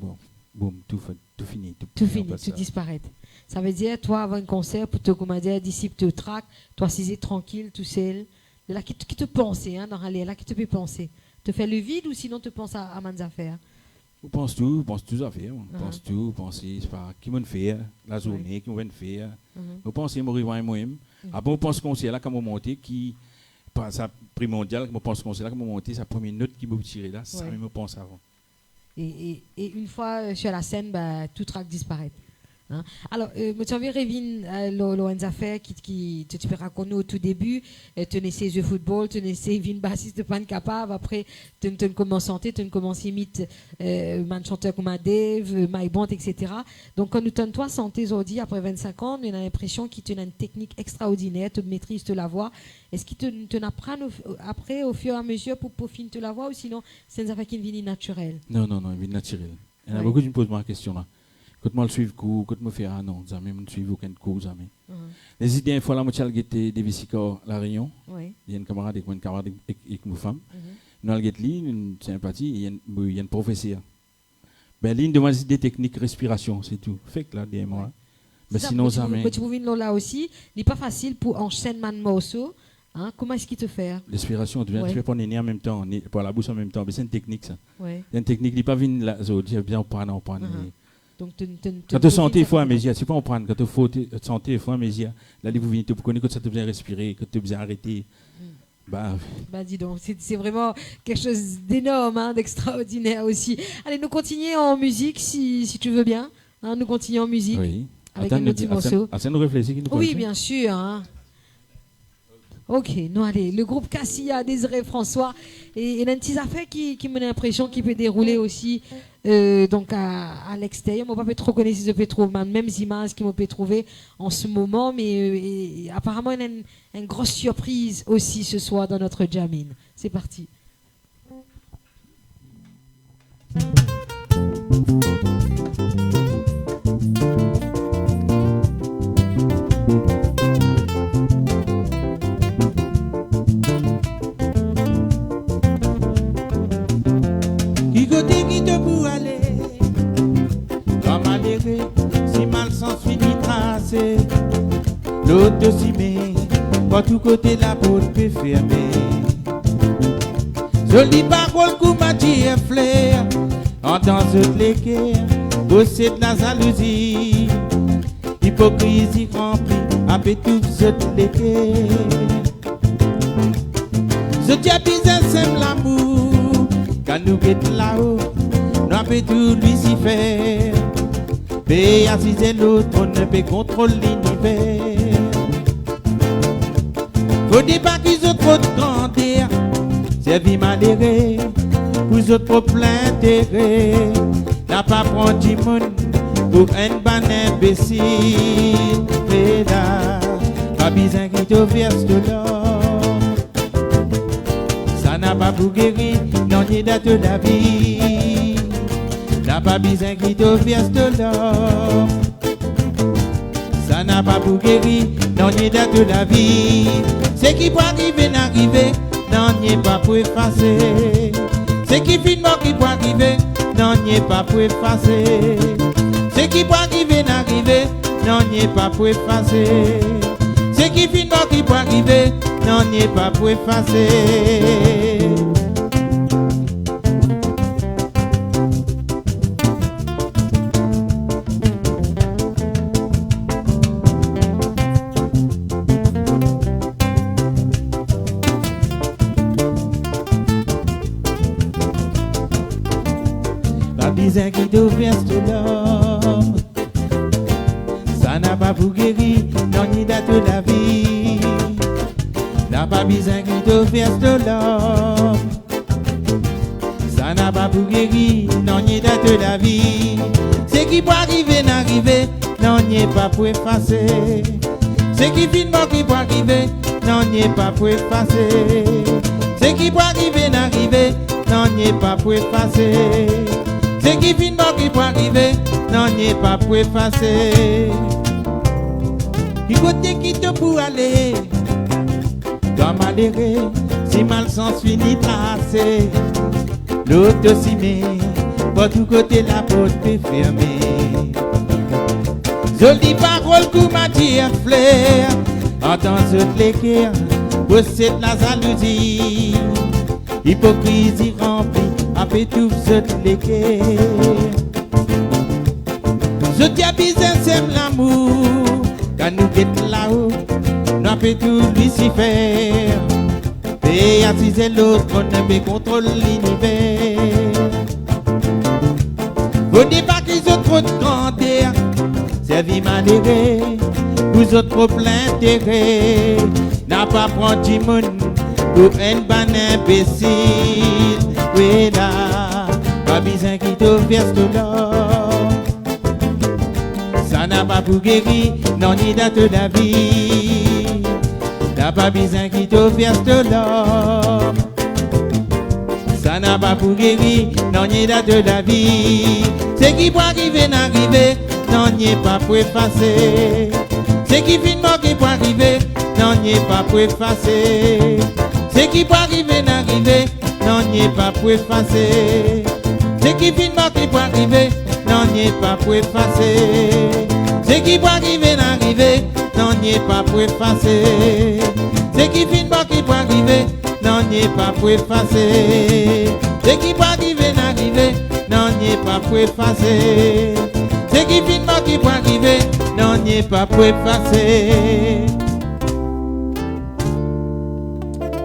boum, tout fini. Tout fini, tout disparaît. Ça veut dire, toi, avant un concert, pour te commander, d'ici, te track, toi, c'est tranquille, tout seul. Là, qui te pensait, hein, dans aller, là, qui te peut penser? Te faire le vide ou sinon te pense à mes affaires? Je pense tout à faire. Je pense qui m'a fait la journée, qui m'a fait. Je pense que je moi-même. Après, je pense qu'on sait là, quand je monte, qui, ça primordial, je pense qu'on sait là, quand je monte, sa première note qui m'a tiré là, ça me pense avant. Et une fois sur la scène, bah, tout track disparaît. Hein? Alors, je envie Révin, l'Oenza Affaire qui tu peux raconter au tout début, tu naissais jeux football, tu naissais Vin bassiste de pan capable, après tu commences à tu imite un chanteur comme Dave, My Bond, etc. Donc, quand nous t'en toi santé aujourd'hui, après 25 ans, on a l'impression qu'il te une technique extraordinaire, tu maîtrises la voix. Est-ce qu'il te apprend après, au fur et à mesure, pour peaufiner la voix, ou sinon, c'est une affaire qui vient naturelle? Non, il vient naturel. Il y en a beaucoup qui me posent ma question là. Quand moi le suivre cours, quand moi faire non, jamais me suivre aucun cours jamais. Les idées une fois là moi j'ai guetté des visicors la Réunion. Il y a une camarade avec une femme. Nous avons guetté une sympathie, il y a une professeur. Ben ligne demande des techniques respiration, c'est tout. Fait que là derrière moi. Mais sinon jamais. Tu vois là aussi, il n'est pas facile pour enchaîner un morceau Hein? Comment est-ce qu'il te fait? L'inspiration, tu Ouais. fais pas nez en même temps, pour la bouche en même temps. Mais c'est une technique, ça. Ouais. C'est une technique qui n'est pas venue là, tu bien prendre, on prend. Donc, Quand tu sens, il faut un mésia. Tu peux en prendre. Quand tu faut sentir, il faut un mésia. Là, vous venez, tu connais que ça te besoin respirer, que tu besoin arrêter. Bah, dis donc, c'est vraiment quelque chose d'énorme, hein, d'extraordinaire aussi. Allez, nous continuons en musique, si tu veux bien. Hein, nous continuons en musique. oui. Avec un petit morceau. À nous réfléchir. Oui, bien sûr. Hein. Ok, nous allez, le groupe Cassia, Désiré François, et un petit affaire qui me donne l'impression qu'il peut dérouler aussi donc à l'extérieur. Moi, je ne peux pas trop connaître si je peux trouver les mêmes images qu'il peut trouver en ce moment, mais apparemment, il y a une grosse surprise aussi ce soir dans notre jamming. C'est parti. Qui côté qui te pour aller? Comme malheureux, si mal sens fini tracé. L'autre aussi met, pas tout côté la porte peut fermer. Jolie parole qu'on m'a dit flair, entend ce l'équerre, bosser de la jalousie. Hypocrisie remplie, après tout ce l'équerre. Je tiens bien sème l'amour, quand nous guette là-haut, nous avons tout Lucifer. Mais assiser l'autre, on ne peut contrôler l'univers. Faut débat qu'ils ont trop de grandeur, c'est vie malheureux, vous autres trop plein d'intérêt. N'a pas prendre du monde pour un ban imbécile. Mais là, pas besoin qu'il te verse de l'or. Ça n'a pas pour guérir, non, ni date de la vie. N'a pas besoin qu'il te verse de l'or. Ça n'a pas pour guérir, non, ni date de la vie. Ce qui peut arriver, n'arriver, non, n'y est pas pour effacer. Ce qui finit mort qui peut arriver, non, n'y est pas pour effacer. Ce qui peut arriver, n'arriver, non, n'y est pas pour effacer. Ce qui finit mort qui peut arriver, non, n'y est pas pour effacer. Pas besoin qu'il te verse de l'homme. Ça n'a pas pour guérir, non, ni date de la vie. N'a pas besoin qu'il te verse de l'homme. Ça n'a pas pour guérir, non, ni date de la vie. Ce qui peut arriver, n'arriver, non, n'y est pas pour effacer. Ce qui finit mort qui peut arriver, non, n'y est pas pour effacer. Ce qui peut arriver, n'arriver, non, n'y est pas pour effacer. Ce qui finit mort qui peut arriver, non, n'y est pas pour effacer. Qui côté qui te pour aller? Toi malheureux, si mal sens fini tracé. L'autre aussi met, pas tout côté la porte peut fermer. Jolie parole qu'on m'a dit flair, entend ce l'équerre, bosser de la jalousie. Hypocrisie remplie, après tout ce l'équerre. Je tiens bien sème l'amour, quand nous guette là-haut, nous avons tout Lucifer. Et assiser l'autre, on ne peut contrôler l'univers. Vous dites pas qu'ils ont trop de grandeur, c'est vie malheureux, vous autres trop plein d'intérêt. N'a pas prendre du monde pour un ban imbécile. Oui là, pas besoin qu'il te verse de l'or. Ça n'a pas pour guérir, non, ni date de la vie. N'a pas besoin qu'il te verse de l'or. Ça n'a pas pour guérir, non, n'y est date de la vie. Ce qui peut arriver, n'arriver, non, n'y est pas pour effacer. Ce qui finit mort qui peut arriver, non, n'y est pas pour effacer. Ce qui peut arriver, n'arriver, non, n'y est pas pour effacer. Ce qui finit mort qui peut arriver, non, n'y est pas pour effacer. Ce qui peut arriver, n'arriver, non, n'y est pas pour effacer. Ce qui fin pas qui peut arriver, non n'est pas pour effacer. Ce qui peut arriver n'arriver, non n'est pas pour effacer. Ce qui fin pas qui peut arriver, non n'est pas pour effacer.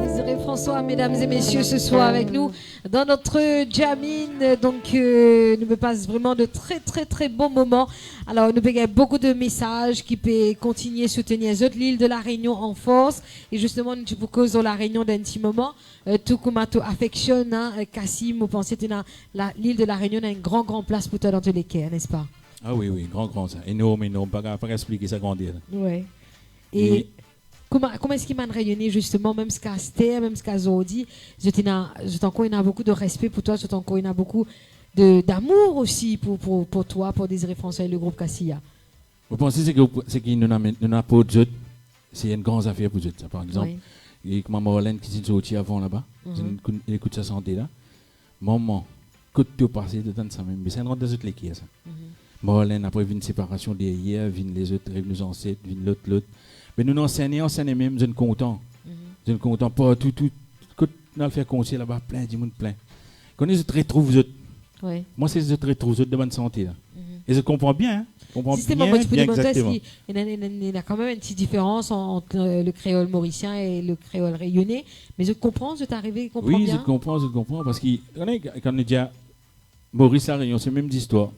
Désiré François, mesdames et messieurs, ce soir avec nous dans notre Jamine. Donc, nous me passe vraiment de très bons moments. Alors, nous avons beaucoup de messages qui peuvent continuer à soutenir les autres l'île de la Réunion en force. Et justement, nous proposons dans la Réunion d'un petit moment. Tout comme tu affectionnes, Cassim, vous pensez que l'île de la Réunion a une grande place pour toi dans tous les cas, n'est-ce pas? Ah oui, grand ça. Énorme, pas expliquer ça grandir. Oui. Et comment est-ce qu'il m'a rayonné justement, même ce qu'à Stère, même ce qu'à Zodi, je t'en il a beaucoup de respect pour toi, je t'en il a beaucoup d'amour aussi pour toi, pour Désiré François et le groupe Cassia. Vous pensez que qu'il nous a pas d'autres, c'est une grande affaire pour eux. Par exemple, et que maman Marlène qui s'est sortie avant là-bas, il écoute sa santé là. Maman, écoute tout passer de temps ça même, mais c'est un autre des autres qui est ça. Marlène après une séparation derrière, viennent les autres, nous ancêtres, viennent l'autre. Mais nous enseignons même, je suis content. Je suis content pas tout quand on fait conseil là-bas plein du monde plein. Quand ils se retrouvent moi c'est je retrouve de bonne santé là. Et je comprends bien, hein. Justement, tu peux demander exactement. il y a quand même une petite différence entre le créole mauricien et le créole rayonnais, mais je comprends, je t'arrive à comprendre bien. Oui, je comprends parce que quand on dit Maurice la Réunion, c'est même d'histoire.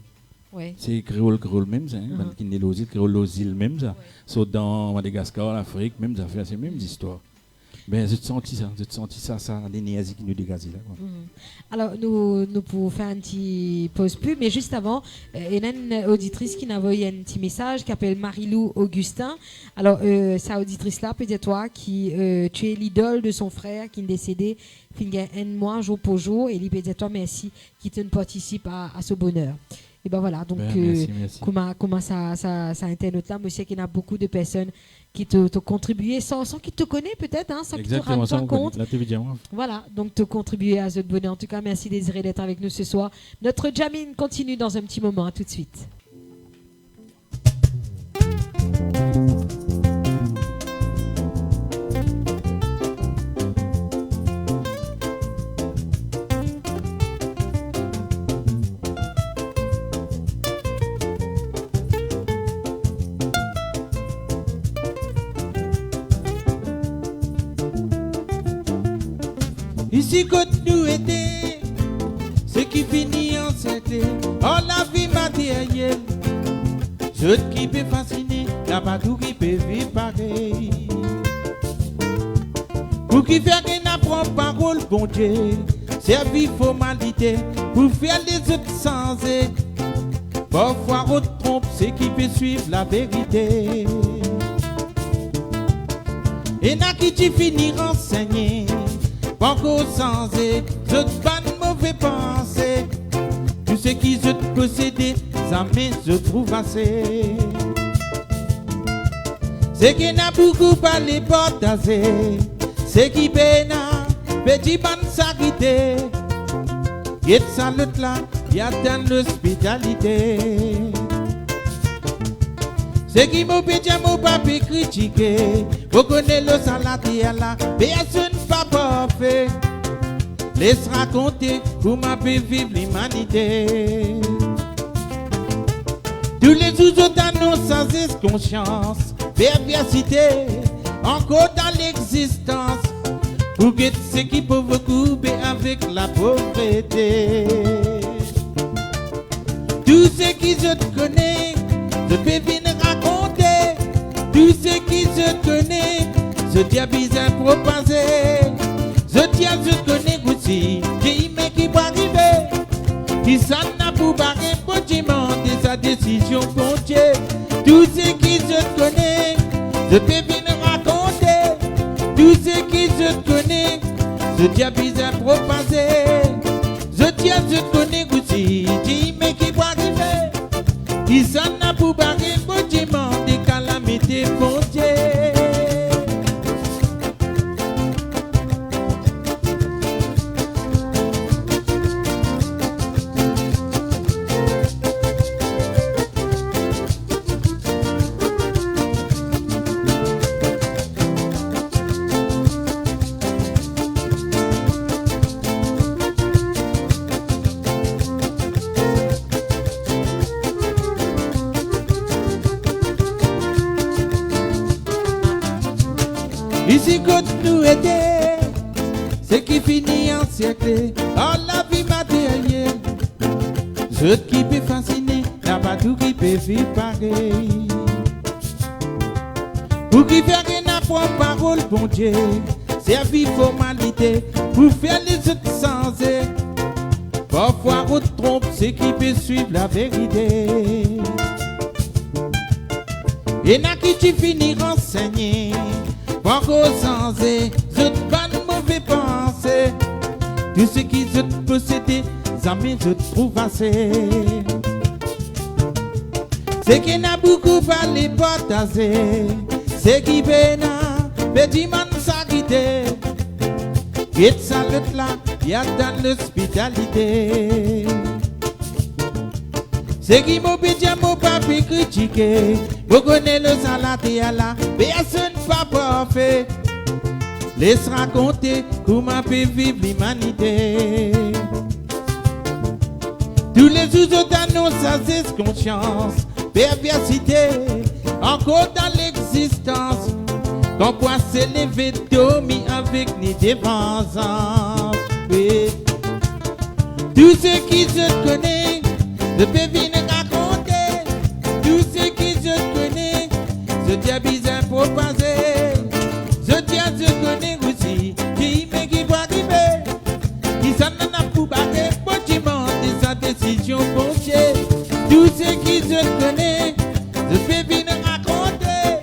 Ouais. C'est créole même ça, hein. Qui n'est l'osile, créole l'osile même ça. Sauf dans Madagascar, l'Afrique, même ça fait c'est même d'histoire. Ben je te senti ça l'énergie qui nous dégage là. Alors nous pouvons faire un petit pause pub, mais juste avant, il y a une auditrice qui m'a envoyé un petit message qui s'appelle Marilou Augustin. Alors sa auditrice là, peut-être qui tu es l'idole de son frère qui est décédé, qui gagne un mois jour pour jour, et il peut dire toi merci qui te participe à ce bonheur. Et ben voilà, donc merci. comment ça internaute là, monsieur, qu'il y a beaucoup de personnes qui te contribuent sans qu'ils te connaissent peut-être, hein, sans qu'ils te rendent pas compte. Voilà, donc te contribuer à ce bonheur. En tout cas, merci Désiré d'être avec nous ce soir. Notre Jamine continue dans un petit moment, à tout de suite. Ici quand nous était, ce qui finit en c'était, oh la vie matérielle, ceux qui peut fasciner, la pas tout qui peut vivre pareil. Pour qui faire qu'il n'apprend parole, bon Dieu, servir formalité, pour faire les autres sans et, parfois on trompe, ceux qui peut suivre la vérité. Et n'a qui t'y finit renseigné. Encore sans et, je pas de mauvais pensées. Tout ce qui je possédé, ça me je trouve assez. C'est qui n'a beaucoup parlé partagé. C'est qui peine, petit ban s'arrêter. Et ça l'autre là, y a tant d'hospitalité. C'est qui m'a pété, m'a pas pu critiquer. Vous connaissez le saladier là, personne pas parfait. Laisse raconter pour m'a pu vivre l'humanité. Tous les autres annoncent sans conscience, perversité, encore dans l'existence. Pour que ceux qui peuvent couper avec la pauvreté. Tous ceux qui je te connais, je peux venir raconter. Tous ceux qui je connais, je tiens bizarre propager. Je connais aussi, j'ai aimé qui va arriver. Qui s'en a pour barrer pour demander sa décision pour Dieu. Tous ceux qui je connais, je peux venir raconter. Tous ceux qui je connais, je tiens bizarre propager. Je connais aussi, j'ai aimé qui va arriver. Qui s'en a pour barrer pour demander calamité pour Dieu. nous aider. C'est qui finit en siècle, oh la vie matérielle. Ceux qui peut fasciner, n'a pas tout qui peut vivre pareil. Pour qui faire rien à prendre parole, bon Dieu, servir formalité, pour faire les autres sensés. Parfois on trompe, c'est qui peut suivre la vérité. Et n'a qui tu finis renseigné, pas qu'au sensé, je te pas de mauvais pensées. Tout ce qui se posséder, amis je trouve assez. C'est qu'il n'a beaucoup parlé partager. C'est qui peine, petit man s'arrêter. Et ça l'autre là, y'a dans l'hospitalité. C'est qui m'obédient, mon papi critiqué. Vous connaissez le salade à la personne pas parfait. Laisse raconter comment peut vivre l'humanité. Tous les jours d'annonce à cette conscience, perversité, encore dans l'existence. Qu'on quoi s'élever dormi avec ni dépendance. Oui. Tout ce qui se connaît, je peux venir raconter. Tout ce qui se connaît, je tiens bizarre pour passer. Je tiens je connais aussi, qui me qui va arriver. Qui s'en a pour battre, bâtiment de sa décision foncière. Tout ce qui se connaît, je peux venir raconter.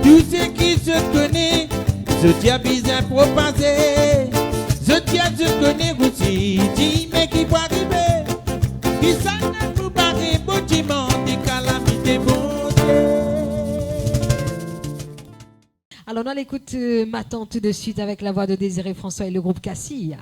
Tout ce qui se connaît, je tiens bizarre pour passer. Je tiens je connais aussi, qui me qui va arriver. Qui s'en a pour battre, bâtiment de calamité foncière. Alors on l'écoute ma tante tout de suite avec la voix de Désiré François et le groupe Cassia.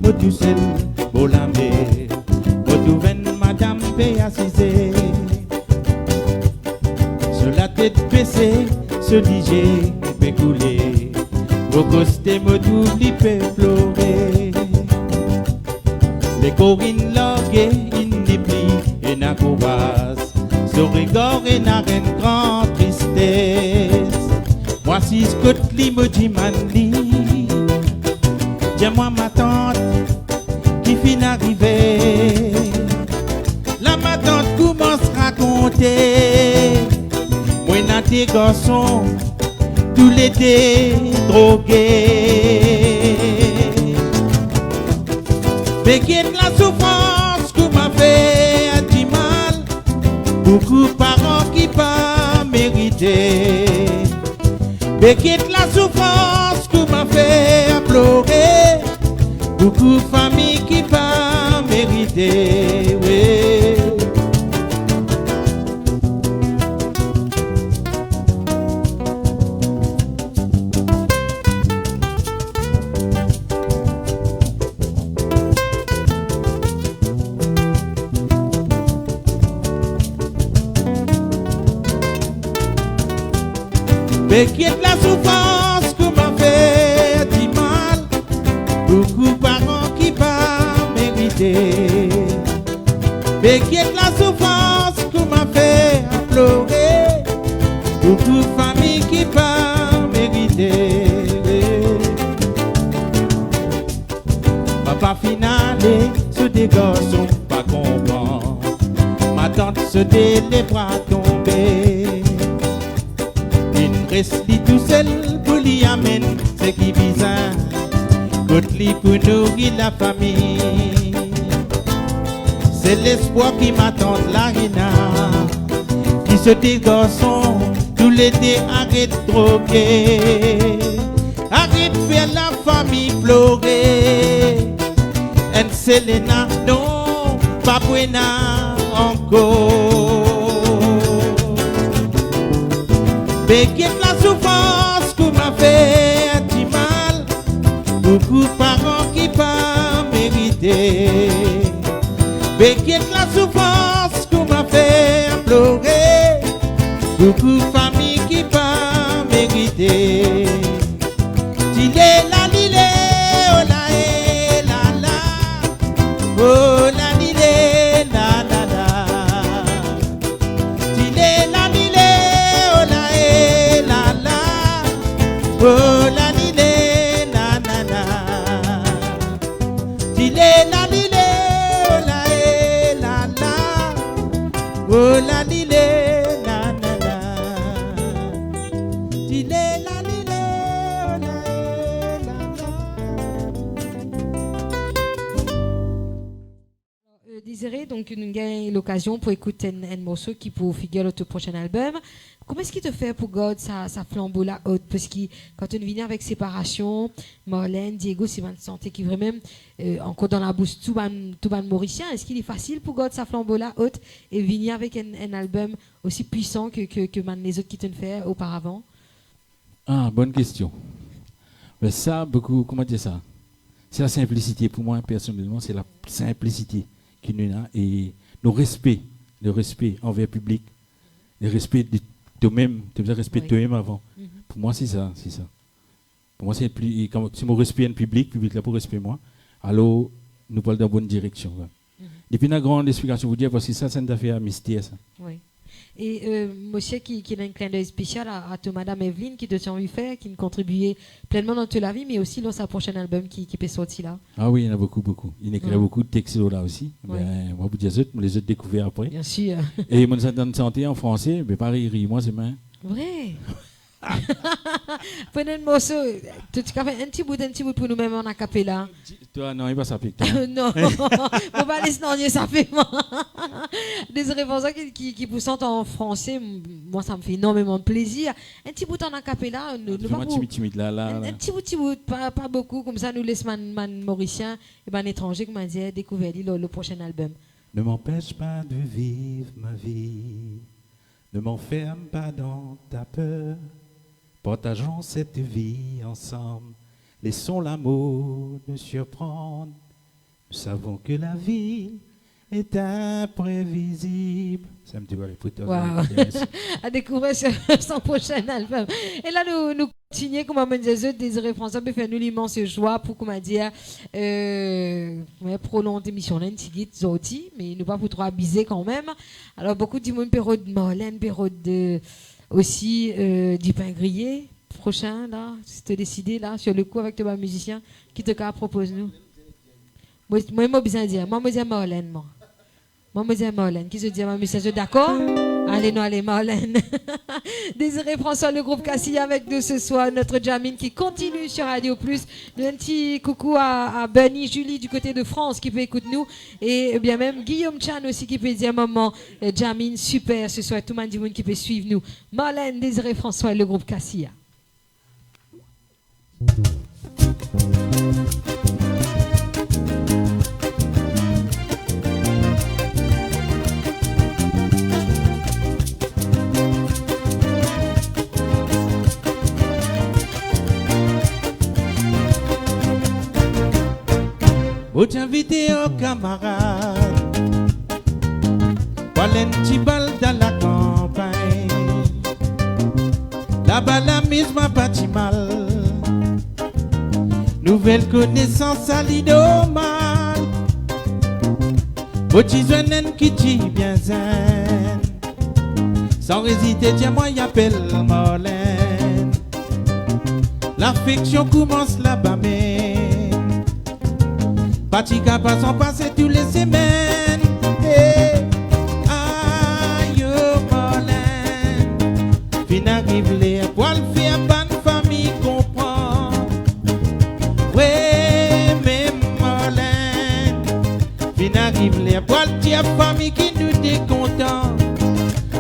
Moi tout seul, pour la mer, moi tout ven madame paye assisée. Sur la tête baissée, ce DJ peut couler. Au costé, moi tout li peut pleurer. Les corines loguées, in dépli et n'a courage. Ce rigor et n'a rien grand tristesse. Moi si Scott li me dit manli. Dis-moi ma tante qui finit d'arriver. La ma tante commence à raconter. Moi n'a des garçons, tous les deux drogués. Mais qui est la souffrance qu'on m'a fait du mal. Beaucoup de parents qui pas mérité. Mais qui est la souffrance qu'on m'a fait pleurer. Beaucoup de familles qui pas mérité, oui. Mais qui est la souffrance qu'on m'a fait du mal. Beaucoup de parents qui pas mérité. Mais qui est la souffrance qu'on m'a fait pleurer. Beaucoup de familles qui pas mérité. Papa finale, ce des garçons pas comprendre. Ma tante se dé les bras tombés. Reste tout seul pour l'y amener ce qui bizarre. Côte li pour nourrir la famille. C'est l'espoir qui m'attend la Rina. Qui se dit garçon, tous les deux arrête droguer. Arrête faire la famille pleurer. En Selena, non, pas buena. Béquette la souffrance qu'on m'a fait un petit mal. Beaucoup de parents qui pas mérité. Béquette la souffrance qu'on m'a fait pleurer. Beaucoup de familles qui pas mérité. Tilé la lilé, oh la eh, la la. Oh la lilé, la la la. Tilé la lilé, oh la eh, la la. Oh la lilé, la la la. Tilé la lilé, oh la eh, la la. Oh la lilé, la la la. Tilé la lilé, oh la eh, la la. Désiré, donc nous avons l'occasion pour écouter un morceau qui pour figurer notre prochain album. Comment est-ce qu'il te fait pour God ça flambeau la haute? Parce que quand on vient avec séparation, Marlène, Diego, c'est une santé qui vraiment encore dans la bouche tout ban mauricien. Est-ce qu'il est facile pour God ça flambeau la haute et venir avec un album aussi puissant que les autres qui te fait auparavant? Ah, bonne question. Mais ça, beaucoup, comment dire ça? C'est la simplicité. Pour moi, personnellement, c'est la simplicité qui nous a et le respect envers le public, le respect de toi-même, le respect de toi-même avant. Pour moi, c'est ça. Pour moi, c'est plus, si mon respect est le public là pour respect moi, alors nous parlons dans la bonne direction. Depuis une grande explication, vous dire, parce que ça, c'est une affaire mystère. Ça. Oui. Et monsieur qui a un clin d'œil spécial à madame Evelyne qui te tient lui faire, qui nous contribuait pleinement dans toute la vie, mais aussi dans sa prochaine album qui peut sortir là. Ah oui, il y en a beaucoup. Il écrit beaucoup de textes là aussi. Oui. Ben, moi, vous dire ça, je les ai découverts après. Bien sûr. Et mon santé en français, mais pareil, moi, c'est main. Vrai. Prenez un morceau, tu as fait un petit bout pour nous-mêmes en acapella. Toi, non, il va s'appeler. Non, on va laisser non, ça fait moi. Des réponses qui vous sentent en français, moi ça me fait énormément de plaisir. Un petit bout en acapella, timide là. Un petit bout, pas beaucoup, comme ça nous laisse man mauricien et ben étranger, comme on dit, découvrir le prochain album. Ne m'empêche pas de vivre ma vie, ne m'enferme pas dans ta peur. Partageons cette vie ensemble, laissons l'amour nous surprendre. Nous savons que la vie est imprévisible. Ça me dit, voilà, wow. À découvrir son prochain album. Et là, nous continuons, comme on disait, Désiré François, peut faire nous l'immense joie pour, comment dire, prolonger l'émission, un petit guide, mais nous pas pour trop abuser quand même. Alors, beaucoup de monde, période de Marlène, période de. Aussi du pain grillé prochain là, si tu décidé là sur le coup avec ton musicien qui te propose nous. Moi besoin dire, moi me dis Marlène qui se dit ma musicien d'accord? Allez Marlène. Désiré François, le groupe Cassia avec nous ce soir, notre Jamine qui continue sur Radio Plus. Un petit coucou à Bunny, Julie du côté de France qui peut écouter nous et bien même Guillaume Chan aussi qui peut dire maman Jamine super ce soir, tout le monde qui peut suivre nous. Marlène, Désiré François, le groupe Cassia. Vous t'invitez aux camarades, voilà un petit bal dans la campagne. Là-bas la mise m'a pas si mal. Nouvelle connaissance à l'idomal. Vous t'y un qui t'y bien zen. Sans hésiter, tiens-moi, y appelle Marlène. L'affection commence là-bas, mais Patika passe en passer tous les semaines. Hey. Aïe, Marlène. Fin arrive les poils, fait à bonne famille comprend. Ouais, mais Marlène. Fin arrive les poils, tiens famille qui nous décontent.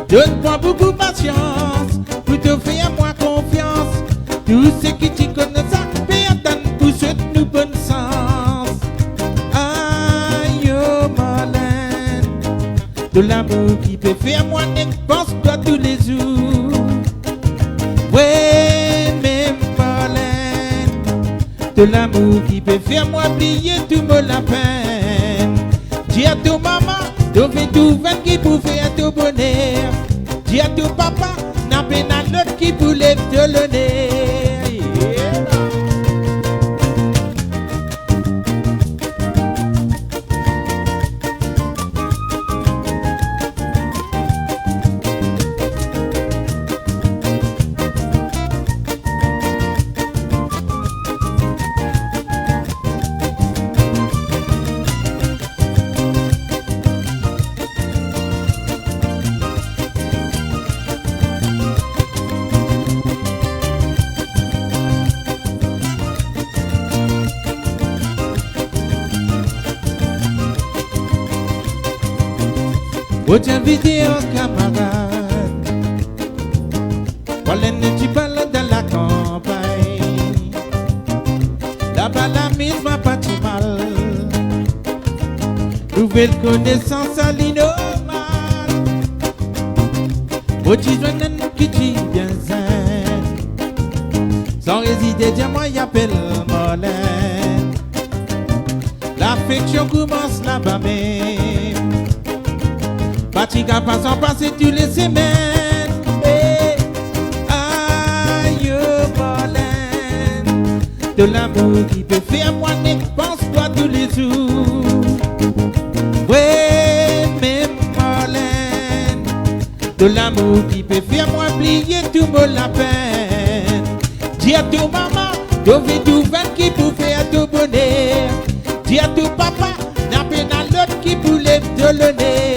Donne-moi beaucoup de patience, pour te faire moi confiance. Tous ceux qui t'y connaissent, ça perdent pour ceux de nous bon sens. de l'amour qui peut faire moi pense-toi tous les jours. Ouais, même Marlène, de l'amour qui peut faire moi oublier tout mon la peine. Dis à ton maman, de faire tout vent qui pour faire tout bonheur. Dis à ton papa, n'a pas l'autre qui pour lever le nez. Yeah. Pour t'inviter en camarade, voilà ne tu parles dans la campagne. Là-bas la mise m'a pas si mal. Nouvelle connaissance à l'innormal. Pour tu joindre qui tu bien zen. Sans résider, dis-moi, y appelle Marlène. L'affection commence là-bas même. Batika passe en passer tous les semaines. Hey, aïe, Marlène, de l'amour qui peut faire moi pense-toi tous les jours. Ouais, même Marlène, de l'amour qui peut faire moi oublier tout mon la peine. Dis à ton maman, de tout vent qui pour faire tout bonheur. Dis à ton papa, n'a pas l'autre qui pour lever le nez.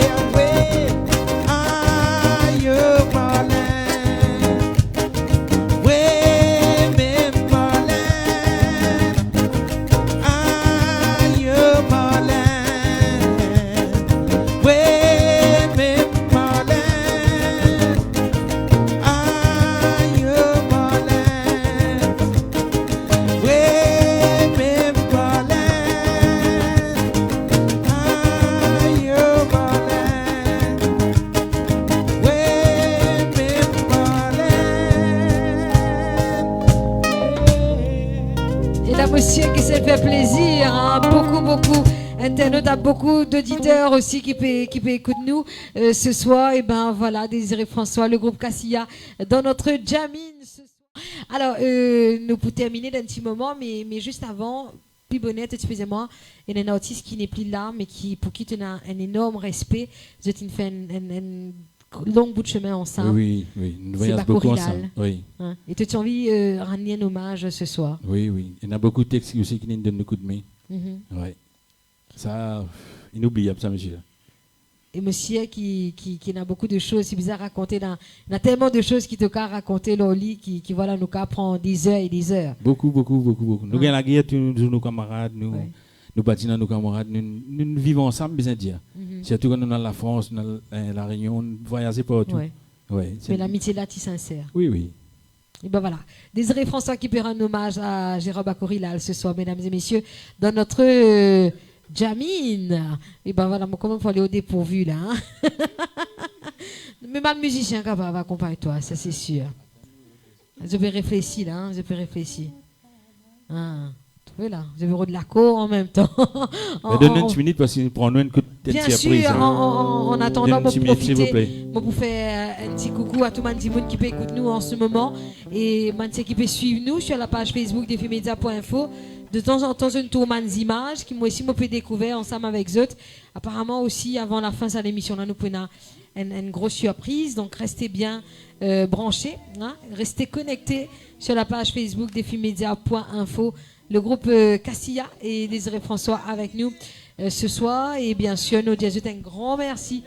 Monsieur, que ça fait plaisir, hein? Beaucoup internautes, à beaucoup d'auditeurs aussi qui peut écouter nous ce soir. Et ben voilà, Désiré François, le groupe Cassia dans notre Jamine ce soir. Alors, nous pour terminer d'un petit moment, mais juste avant, Pibonnette, excusez-moi, il y a un artiste qui n'est plus là, mais pour qui tu as un énorme respect. Vous êtes fait un long bout de chemin ensemble. Oui, nous voyageons beaucoup ensemble. Oui. Hein? Et tu as envie de rendre un hommage ce soir? Oui. Il y en a beaucoup de textes aussi qui nous donnent le coup de main. Oui. Ça, inoubliable, ça, monsieur. Et monsieur qui a beaucoup de choses, c'est bizarre à raconter. Il y a tellement de choses qui te ont raconter dans le lit qui voilà, nous prend des heures et des heures. Beaucoup. Nous avons la guerre, nos camarades, nous bâtissons nos camarades, nous vivons ensemble, bien dire. Surtout quand nous sommes dans la France, dans la Réunion, nous voyageons partout. Ouais, mais l'amitié là, tu sincère. Oui. Et ben voilà. Désiré François qui peut rendre hommage à Jérôme Bakorilal ce soir, mesdames et messieurs, dans notre Jamine. Et ben voilà, comment il faut aller au dépourvu là. Hein? Mais mal musicien capable accompagner toi, ça c'est sûr. Je peux réfléchir là, je peux réfléchir. Là, je vais de la cour en même temps. Donne une minute parce qu'il prend une coup de bien sûr, en attendant, on peut profiter pour faire un petit coucou à tout le monde qui peut écouter nous en ce moment et qui peut suivre nous sur la page Facebook défimedia.info. De temps en temps, une tourmente d'images qui moi aussi me peut découvrir ensemble avec eux. Apparemment aussi, avant la fin de l'émission, là, nous prenons une grosse surprise. Donc, restez bien branchés, hein? Restez connectés sur la page Facebook défimedia.info. Le groupe Cassia et Désiré François avec nous ce soir. Et bien sûr, nous disons un grand merci.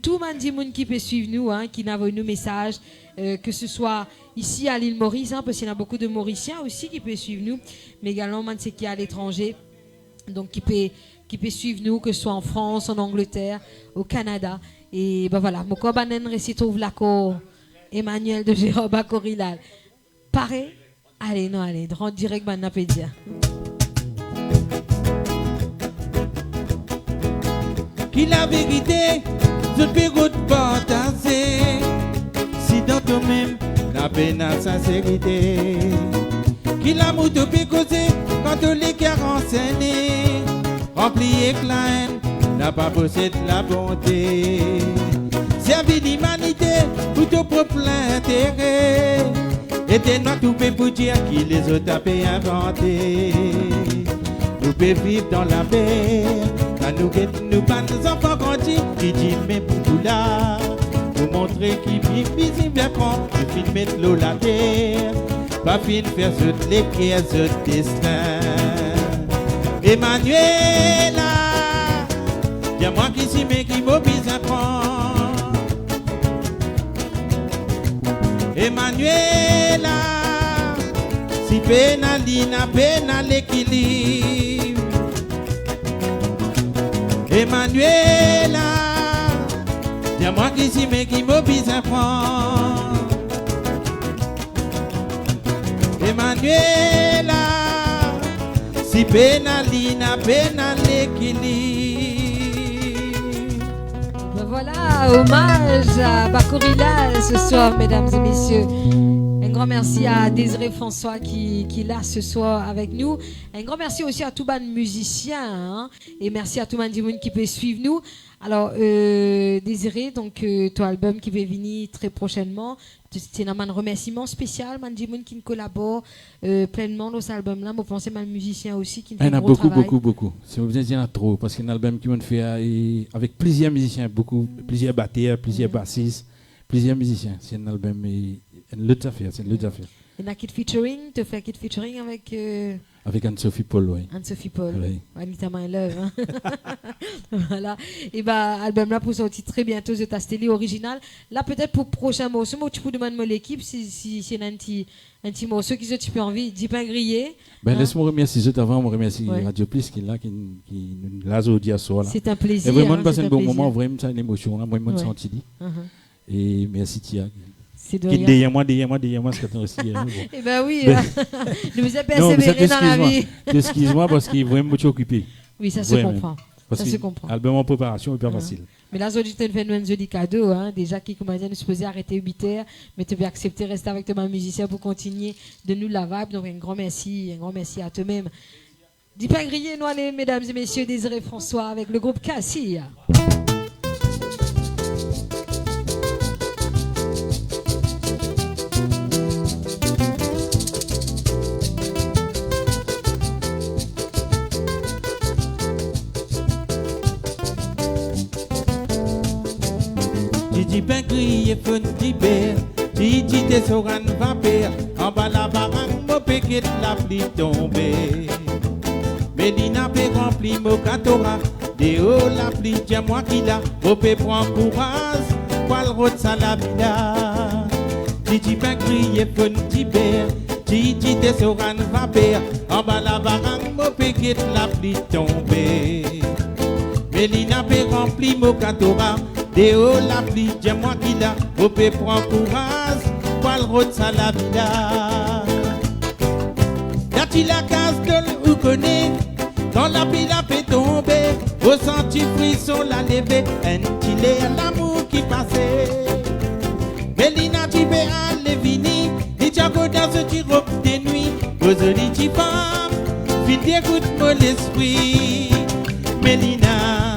Tout le monde qui peut suivre nous, hein, qui n'a nous message, que ce soit ici à l'île Maurice, hein, parce qu'il y a beaucoup de Mauriciens aussi qui peuvent suivre nous, mais également ceux qui sont à l'étranger, donc qui peut suivre nous, que ce soit en France, en Angleterre, au Canada. Et ben voilà, mon cobanen retrouve l'accord Emmanuel de Jérôme Bakorilal. Pareil. Allez, rentre direct maintenant, Pédia. Qui la vérité, Tout peut partager. Si dans toi-même, la peine à sincérité. Qui l'amour te peut causer quand les cœurs enseignés. Rempli avec la haine, n'a pas possède la bonté. Servir l'humanité pour ton propre intérêt. Et t'es noir tout peut pour dire qui les autres a pu inventer. Nous pouvons vivre dans la paix. Quand nous pas nos enfants grandis, qui dit mais pour tout là. Pour montrer qui vit visible à prendre, je finis mettre l'eau la terre. Pas fin faire ce les caisses de destin. Emmanuela, y'a moi qui s'y met qui m'oblige à prendre. Emmanuela, si pénalina, pénal l'équilibre. Emmanuela, y'a moi qui s'y met qui m'oblige à prendre. Emmanuela, si pénalina, pénal l'équilibre. Voilà, hommage à Bakourila ce soir, mesdames et messieurs. Un grand merci à Désiré François qui est là ce soir avec nous. Un grand merci aussi à tout le musiciens, hein, et merci à tout le monde qui peut suivre nous. Alors, Désiré, donc ton album qui va venir très prochainement, c'est un remerciement spécial, Mandimoun qui collabore pleinement dans cet album-là. Je pense que c'est un musicien aussi qui fait un gros travail. Beaucoup. C'est vous dire il trop parce que c'est un album qui m'a fait avec plusieurs musiciens, plusieurs batteurs, plusieurs bassistes, plusieurs musiciens. C'est un album une autre affaire, c'est une autre affaire. Et un kit featuring, tu fais un kit featuring avec avec Anne-Sophie Paul, oui. Anne-Sophie Paul, oui. Anita My Love. Hein. Voilà. Et bah, album là pour sortir très bientôt, The Tastelli original. Là, peut-être pour prochain morceau, moi, tu peux demander à l'équipe si c'est un petit morceau qui tu peux envie, dis pas grillé. Ben, hein? laisse-moi remercier avant, je remercie Radio Plus qui est là, qui nous l'a dit à soi. C'est un plaisir. Et vraiment, hein, c'est un bon moment, vraiment, c'est une émotion, là, moi, je me sens dit. Et merci, Tia. C'est de rien. Derrière moi, ce que tu as aussi. Eh ben oui, nous vous avez persévéré dans la vie. Excuse-moi parce qu'il est vraiment beaucoup occupé. Oui, ça se comprend. Ça se comprend. Album en préparation, hyper facile. Mais là, aujourd'hui, tu as fait un joli cadeau. Hein, déjà, qui commençait à nous supposer arrêter 8 heures, mais tu as accepté de rester avec ton musicien pour continuer de nous la vibe. Donc, un grand merci à toi-même. Dis pas griller, nous, allez, mesdames et messieurs, Désiré François avec le groupe Cassia. Didi ben crié fun d'hiver, Didi des soran vapeur, en bas la barang mo péquet la pluie tombée. Mélina pe rempli mo catora, de haut la pluie tiens moi qui l'a, mo pe prend courage, poil route ça la vida. Didi ben crié fun d'hiver, Didi des soran vapeur, en bas la barang mo péquet la pluie tombée. Mélina pe rempli mo catora, de haut la pluie, dis-moi qui l'a, au peut prendre courage, poil route ça la vida. Y'a-t-il la case de ou connaît, quand la pluie la fait tomber, au senti frisson la lever, un petit l'amour qui passait. Mélina tu peux aller vini, dit Tiago dans ce petit robe de nuit, aux olives femmes, fit dégoûte mon l'esprit. Mélina,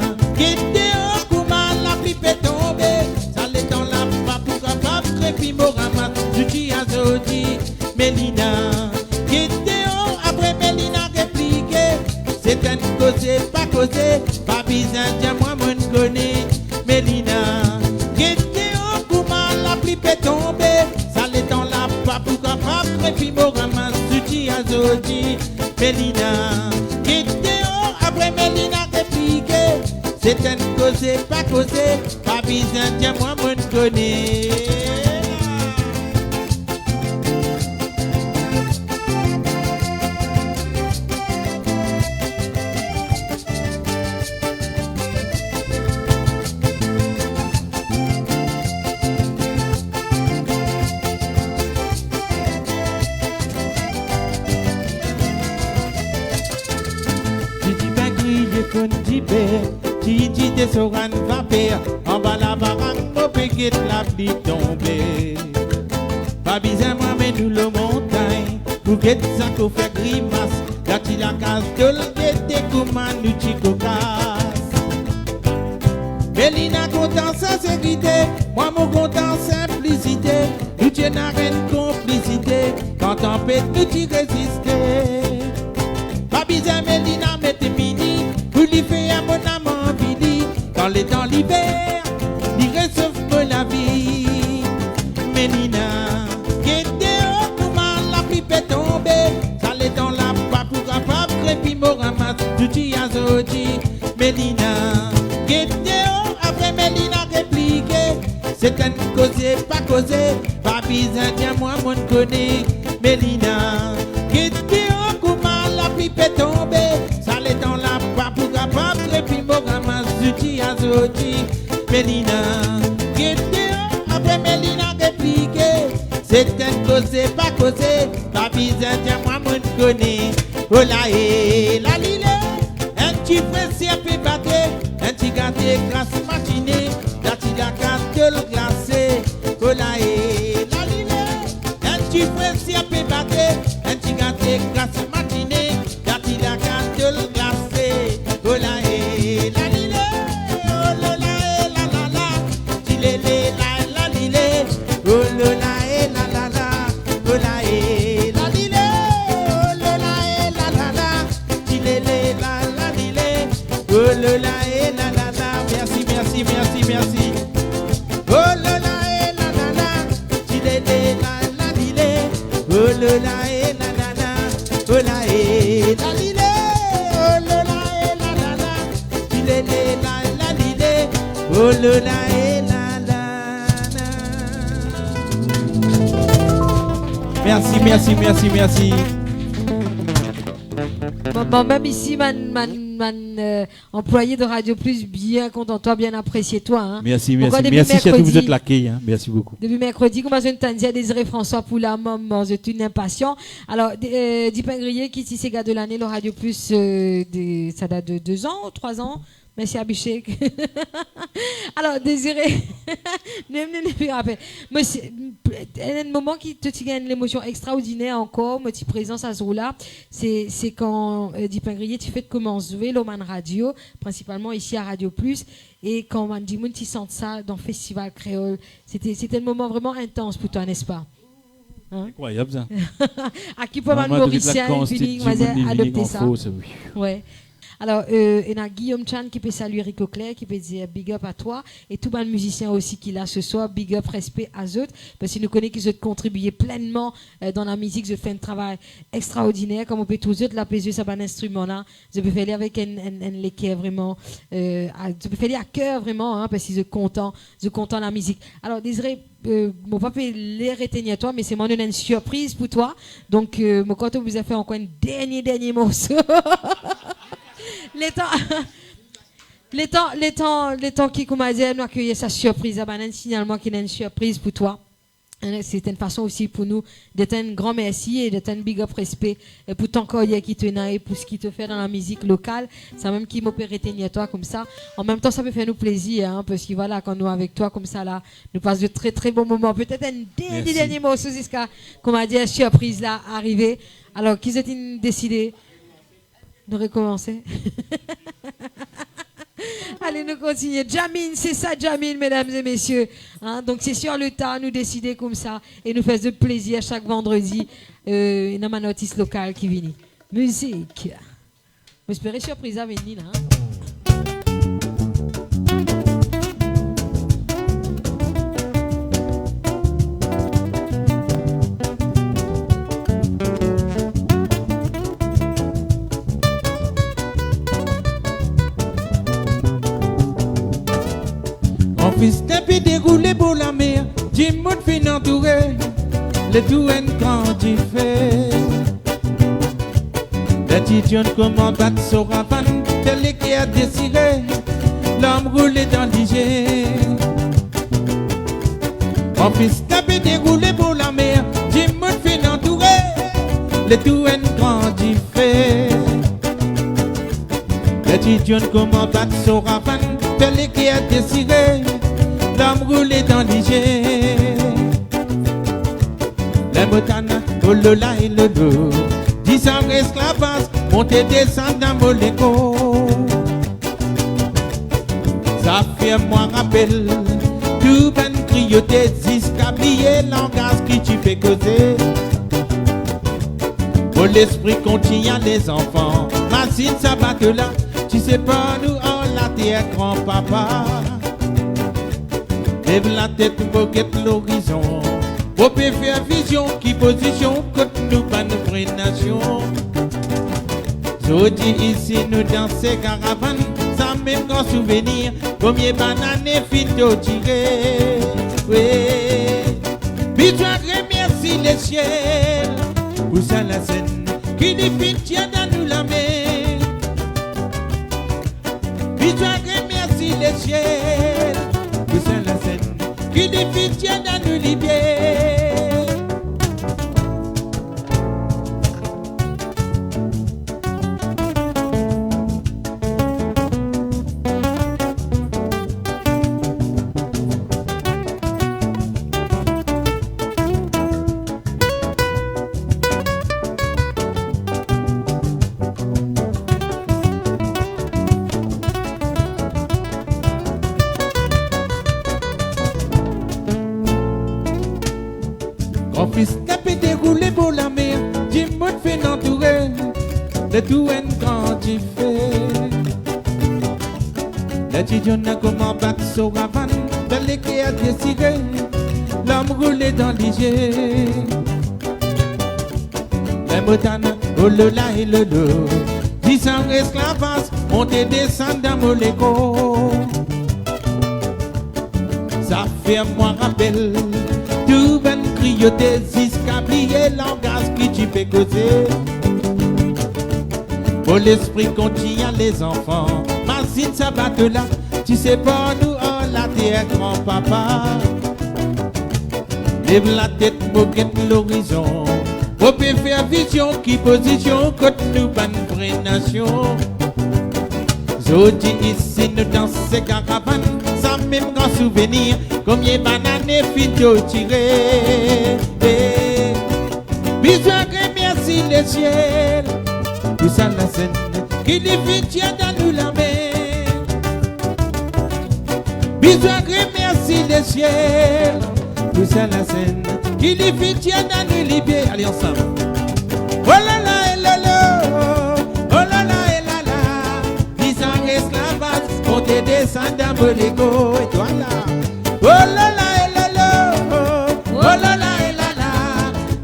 qui peut tomber, ça l'est dans la pas pour capable crépi morama, tu dis à Zodi, Mélina, qui dehors après Mélina répliqué, c'est un causé, pas besoin moi mon connaît, Mélina, qui dehors comment la pluie peut tomber, ça l'est dans la pas pour capable crépi morama, tu dis à Zodi, Mélina, qui dehors après Mélina répliqué, c'est un causé, pas besoin, tiens moi mon connaît. Tu dis pas griller qu'on dit Didi des soran vapeur, en bas la fait la pluie tomber. Pas besoin moi mais nous le montagne pour guetter ça qu'on fait grimace. Quand il a casse de l'été comment nous chico casse. Mélina content sincérité, moi mon content simplicité. Nous tiens à une complicité, quand on pète nous t'y résister. Pas besoin Mélina mais t'es fini, pour lui faire mon amant Billy. Quand les temps l'hiver, il réchauffe la vie. Mélina, qui dehors comment la pluie peut tomber. Ça les dans la pas pour capable, puis me ramasse tout y a zoti. Mélina, qui dehors après Mélina répliqué. C'est un causé, pas causé, pas besoin tiens moi mon connaît. Mélina, qui dehors comment la pluie peut tomber. Ça les dans la pas pour capable, puis me ramasse tout y a zoti. Mélina, qui dehors après Mélina répliqué. C'est un causé, pas causé, pas besoin tiens moi mon connaît. Oh là et la lile, un petit pressé fait battre, un petit gâté glace matinée, la petite gâte le glacé. Oh là et la lile, un petit pressé fait battre, un petit gâté glace matinée, la petite gâte le glacé. Oh là et la lile, oh là et la la la, tilé la lile, oh là et la la la, oh là et la lile. Oh là là et la la la, merci, merci, merci, merci. Oh là là et la la la, dilé la la dilé. Oh là là et la la la, oh là et la dilé. Oh là là et la la la, dilé la la dilé. Oh là là et la la la. Merci, merci, merci, merci. Bon, même ici, employé de Radio Plus, bien content de toi, bien apprécié toi. Hein. Merci, merci, merci, surtout vous êtes l'accueil. Hein. Merci beaucoup. Depuis mercredi, comme je t'ai Désiré François pour la maman, je suis impatient. Alors, Dipin Grillé, qui ici, c'est gars de l'année, le Radio Plus, ça date de 2 ans, 3 ans. Merci Abhishek. Alors, Désiré, ne rappelle. Un moment qui te gagne l'émotion extraordinaire encore, ma petite présence à ce jour-là, c'est quand Dipin Grillé, tu fais commencer l'Oman Radio, principalement ici à Radio Plus, et quand Mandy Moon, tu sens ça dans le Festival Créole. C'était un moment vraiment intense pour toi, n'est-ce pas? Hein? Incroyable ça. À qui peut man Mauricien, puis adopter ça. Ouais. Alors, il y a Guillaume Chan qui peut saluer Rico Claire, qui peut dire big up à toi, et tout le musicien aussi qui l'a ce soir, big up, respect à eux, parce qu'ils nous connaissent qu'ils ont contribué pleinement dans la musique, ils ont fait un travail extraordinaire, comme on peut tous eux l'apaiser sur un instrument là, je peux faire avec un léquer vraiment, je peux faire à cœur vraiment, hein, parce qu'ils sont contents de la musique. Alors, Désiré, mon papa les retenir toi, mais c'est moi une surprise pour toi, donc mon canton vous a fait encore un dernier morceau. Les temps qui, comme dit, nous accueillir sa surprise, un signalement qui est une surprise pour toi. C'est une façon aussi pour nous d'être un grand merci et d'être un big up respect pour ton collier qui te n'a et pour ce qui te fait dans la musique locale. C'est même qui m'opère retenir toi comme ça. En même temps, ça peut faire nous plaisir, hein, parce que voilà, quand nous avec toi comme ça là, nous passons de très très bons moments. Peut-être un dernier mot sur ce qu'on m'a dit, la surprise là arrivé. Alors, qui s'est décidé de recommencer? Allez, nous continuons. Jamine, c'est ça, Jamine, mesdames et messieurs. Hein, donc, c'est sur le tas, nous décider comme ça et nous faire de plaisir chaque vendredi. Il y a un artiste local qui vient. Musique. J'espère surprise à venir. Hein. Fils depuis déroulé pour la mer, Jimon fin entouré, les douanes grandit fait. Les titions comment battre sur ravan, tel qui a désiré, l'homme roulé dans l'IG. Mon fils depuis déroulé pour la mer, Jimon fin entouré, les douanes grandit fait. Les titions comment battre sur ravan, tel qui a désiré. l'homme roulé dans l'hygiène. Les motanes, oh lola et lolo, 10 ans esclavage, monter descendre dans Moléco. Ça fait moi rappel, tout ben crioté, discablier langage qui tu fais causer. Pour l'esprit contient les enfants, machine ça batte là, tu sais pas nous on la terre grand-papa. Lève la tête, moquette l'horizon. Pour faire vision qui position contre nous pas nos vraies nations. Jodi ici nous dans ces caravanes, sans même grand souvenir, combien bananes fin de tirer. Oui, puis toi remercie les ciels pour ça la scène qui dit tient dans nous la main. Puis toi remercie les ciels pour ça la scène qui dit tient dans nous libérer. Escapé déroulé pour la mer, Jimbo fait entourer de tout un grand du fait. L'étudiant n'a comment battre son ravane, de l'équerre à décider, l'homme roulé dans l'hygiène. Les motanes, oh lola et lolo, 10 ans esclavage, monter descendre dans Moléco. Ça fait moi rappel, tout ben crioté, discablier langage qui tu fais causer. Pour l'esprit contient les enfants, machine ça batte là, tu sais pas nous on la terre grand-papa. Lève la tête, moquette l'horizon, pour faire vision qui position contre nous ban vraie nation. Jodi ici nous dans ces caravanes, sans même grand souvenir, combien bananes fin de tirer. Besoin remercie les ciels, tout ça la scène qui dit tient dans nous la main. Besoin remercie les ciels, tout ça la scène qui dit tient dans nous libérer. Allez ensemble. Oh là là et là là, oh là là et là là, 10 ans esclavage, monter descendre dans Moléco. Et toi là, oh là là et là là, oh là là et là là,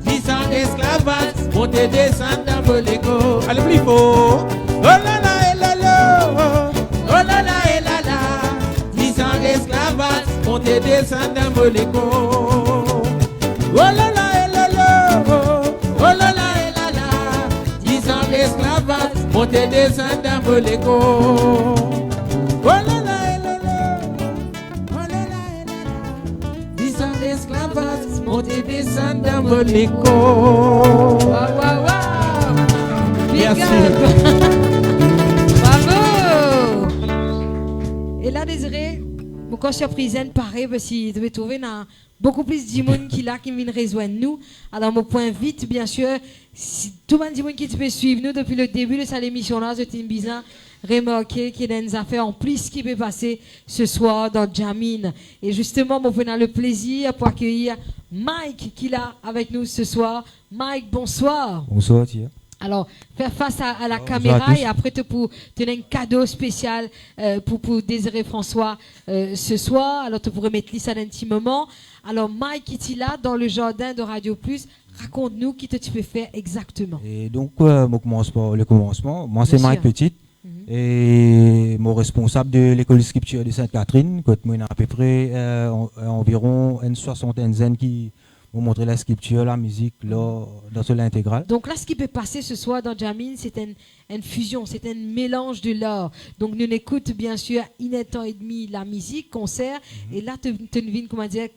10 ans esclavage, monter descendre dans Moléco. Allez plus fort. Oh là là et là là, oh là là et là là, 10 ans esclavage, monter descendre dans Moléco. Oh là là et là là, oh là là et là là, 10 ans esclavage, monter descendre dans Moléco. Oh là là et là là, oh là là et là là, 10 ans d'esclavage, monter descendre dans Moléco. Waouh, waouh, waouh! Merci. Bravo! Et là, Désiré, mon corps surprise, pareil, parce qu'il devait trouver beaucoup plus de monde qui vient rejoindre nous. Alors, mon point vite, bien sûr, si tout le monde qui peut suivre nous depuis le début de cette émission-là, c'est une bizarre. Remarquer qu'il y a des affaires en plus qui peut passer ce soir dans Jamin. Et justement, on a le plaisir pour accueillir Mike qui est là avec nous ce soir. Mike, bonsoir. Bonsoir, Tia. Alors, faire face à la caméra et après pour tenir un cadeau spécial pour Désiré François ce soir. Alors, tu pourrais mettre ça dans un petit moment. Alors, Mike qui est là dans le jardin de Radio Plus. Raconte-nous qui tu peux faire exactement. Et donc, on commence par le commencement. Moi, c'est Mike Petit. Et mon responsable de l'école de scripture de Sainte-Catherine, quand moi, à peu près environ une soixantaine qui vous montrer la sculpture, la musique, là, dans cela intégral. Donc là, ce qui peut passer ce soir dans Jamin, c'est une fusion, c'est un mélange de l'art. Donc nous écoutons bien sûr 1 an et demi la musique, concert, et là, tu viens, comment dire,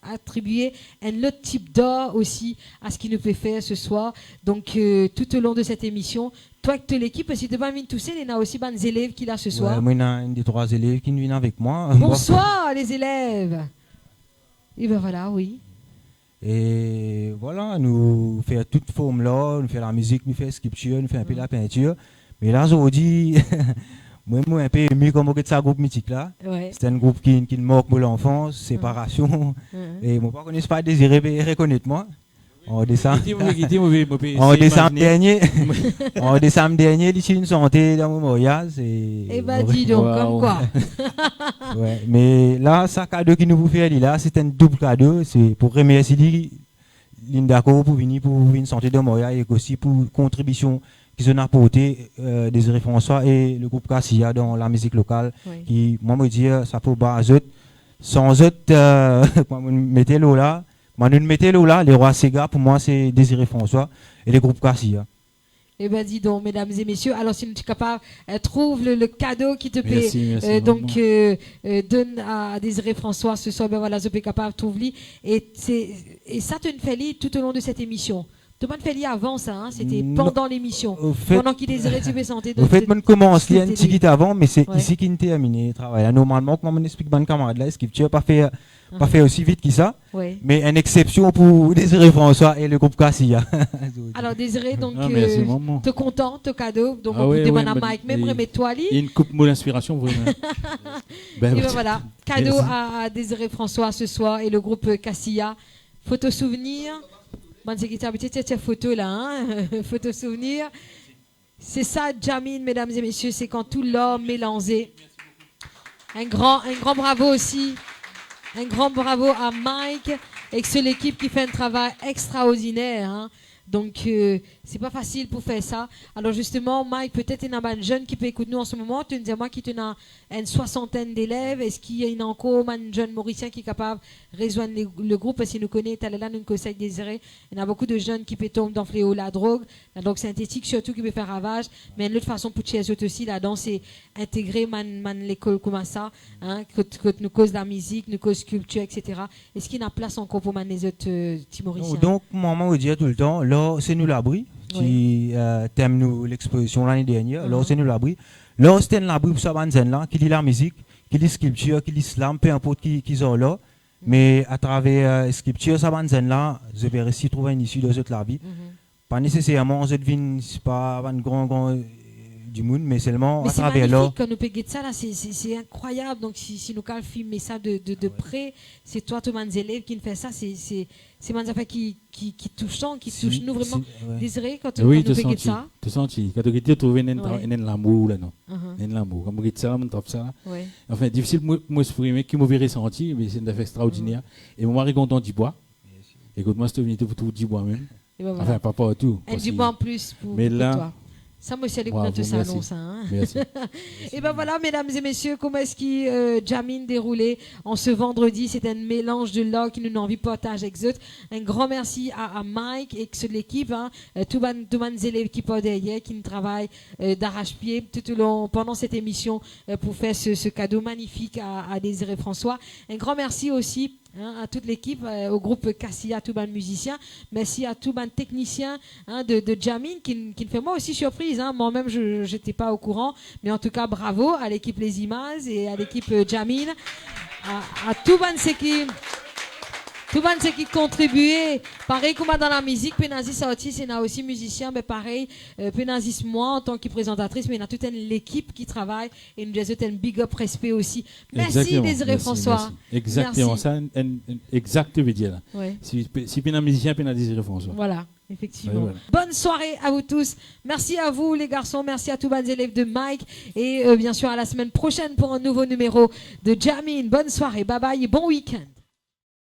attribuer un autre type d'art aussi à ce qu'il nous fait faire ce soir. Donc tout au long de cette émission, toi avec toute l'équipe, si tu vas venir tout seul, il y a aussi des élèves qui sont là ce soir. Ouais, moi, il y a un des 3 élèves qui viennent avec moi. Bonsoir les élèves. Et ben voilà, oui. Et voilà, nous faisons toute forme là, nous faisons la musique, nous faisons la sculpture, nous faisons un peu la peinture. Mais là, aujourd'hui, moi, je suis un peu ému comme ça groupe mythique là. Ouais. C'est un groupe qui me marque l'enfance, séparation. Et moi, je ne connais pas désiré reconnaître moi. En décembre dernier, d'ici une santé dans mon mariage. Eh ben dis donc, comme quoi. Ouais, mais là, ce cadeau qui nous fait là, c'est un double cadeau. C'est pour remercier Linda pour venir santé de mariage et aussi pour contribution qu'ils ont apporté Désiré François et le groupe Cassia dans la musique locale. Oui. Qui, moi, me dire, ça peut pas sans eux, mettez l'eau là. Nous mettons là, les rois Sega, pour moi, c'est Désiré François et les groupes Cassia. Eh bien, dis donc, mesdames et messieurs, alors si tu es capable, trouve le cadeau qui te paie. Merci, donc, donne à Désiré François ce soir, ben voilà, je suis capable de trouver. Et ça, tu le fais tout au long de cette émission. Tu ne fais pas avant ça, hein, c'était pendant l'émission. Pendant qu'il désirait tu peux santé. En fait, on commence un petit peu avant, mais c'est ici qu'il terminé le travail. Normalement, comme on explique à mon camarade là, Sculpture pas fait aussi vite que ça, mais une exception pour Désiré François et le groupe Cassia. Alors Désiré, donc, te content, te cadeau, donc on peut demander à Mike, même remets-toi ali. Une coupe mon inspiration vraiment. Et ben voilà, cadeau à Désiré François ce soir et le groupe Cassia. Photo souvenir. Bon, c'est qui t'a cette photo là, hein? Photo souvenir. C'est ça, Jamin, mesdames et messieurs, c'est quand tout l'or mélangé. Un grand bravo aussi. Un grand bravo à Mike et que l'équipe qui fait un travail extraordinaire. Hein. Donc, c'est pas facile pour faire ça. Alors, justement, Mike, peut-être il y a un jeune qui peut écouter nous en ce moment. Tu nous dis, moi, qui tu as une 60aine d'élèves. Est-ce qu'il y a encore un jeune mauricien qui est capable de rejoindre le groupe? Parce qu'il nous connaît, tu là, nous conseille Désiré. Il y a beaucoup de jeunes qui peuvent tomber dans le fléau, la drogue, la drogue synthétique surtout qui peut faire ravage. Mais une autre façon pour les autres aussi, là-dedans, c'est intégrer l'école comme ça. Hein, que nous cause la musique, nous cause sculpture, etc. Est-ce qu'il y a place encore pour les autres petits mauriciens? Donc, maman, je dis tout le temps, là, c'est nous l'abri. Qui thème l'exposition l'année dernière. Là, c'est nous l'abri. Là, c'est l'abri pour ça, là, qui lit la musique, qui lit sculpture, qui lit slam, peu importe qui sont là. Mais à travers sculpture, ça, là, je vais réussir à trouver une issue de cette la vie. Pas nécessairement, je devine, c'est pas un grand du monde, mais seulement à travers là. Quand nous payons ça, là, c'est incroyable. Donc, si nous pouvons filmer ça de près, c'est toi, tous les élèves qui nous fait ça. C'est des affaires qui touchent nous vraiment. Désiré, quand nous payons ça. Tu sens, quand tu trouves un l'amour là, non? Un l'amour. Comme tu ça, on trouve ça. Enfin, difficile pour m'exprimer, qui m'avait ressenti, mais c'est une affaire extraordinaire. Et moi, je suis content du bois. Écoute-moi, je suis venu pour tout du bois même. Enfin, pas partout. Un du bois en plus pour toi. Ça, moi, c'est notre salon, ça. Hein? Merci. Et ben voilà, mesdames et messieurs, comment est-ce qu'il Jamin déroulé en ce vendredi? C'est un mélange de l'art qui nous a envie de partager avec eux. Un grand merci à Mike et de l'équipe, hein, tous les élèves qui sont derrière, qui travaillent d'arrache-pied tout au long, pendant cette émission pour faire ce cadeau magnifique à Désiré François. Un grand merci aussi. Hein, à toute l'équipe, au groupe Cassia, à tous les musiciens, merci à tous les techniciens de Jamin qui fait moi aussi surprise. Hein. Moi-même, je n'étais pas au courant, mais en tout cas, bravo à l'équipe Les Images et à l'équipe Jamin, à tous les équipes. Tout le monde qui contribuait, pareil comme dans la musique, Pénazis sorti, c'est aussi musicien, mais pareil, Pénazis moi en tant que présentatrice, mais il y a toute l'équipe qui travaille et nous avons un big up respect aussi. Merci Désiré François. Merci. Exactement, merci. Ça, exact, tu veux dire. Ouais. Si Pénazis musicien, Pénazis Désiré François. Voilà. Effectivement. Ouais. Bonne soirée à vous tous. Merci à vous les garçons, merci à tous les élèves de Mike et bien sûr à la semaine prochaine pour un nouveau numéro de Jamin. Bonne soirée, bye bye et bon week-end.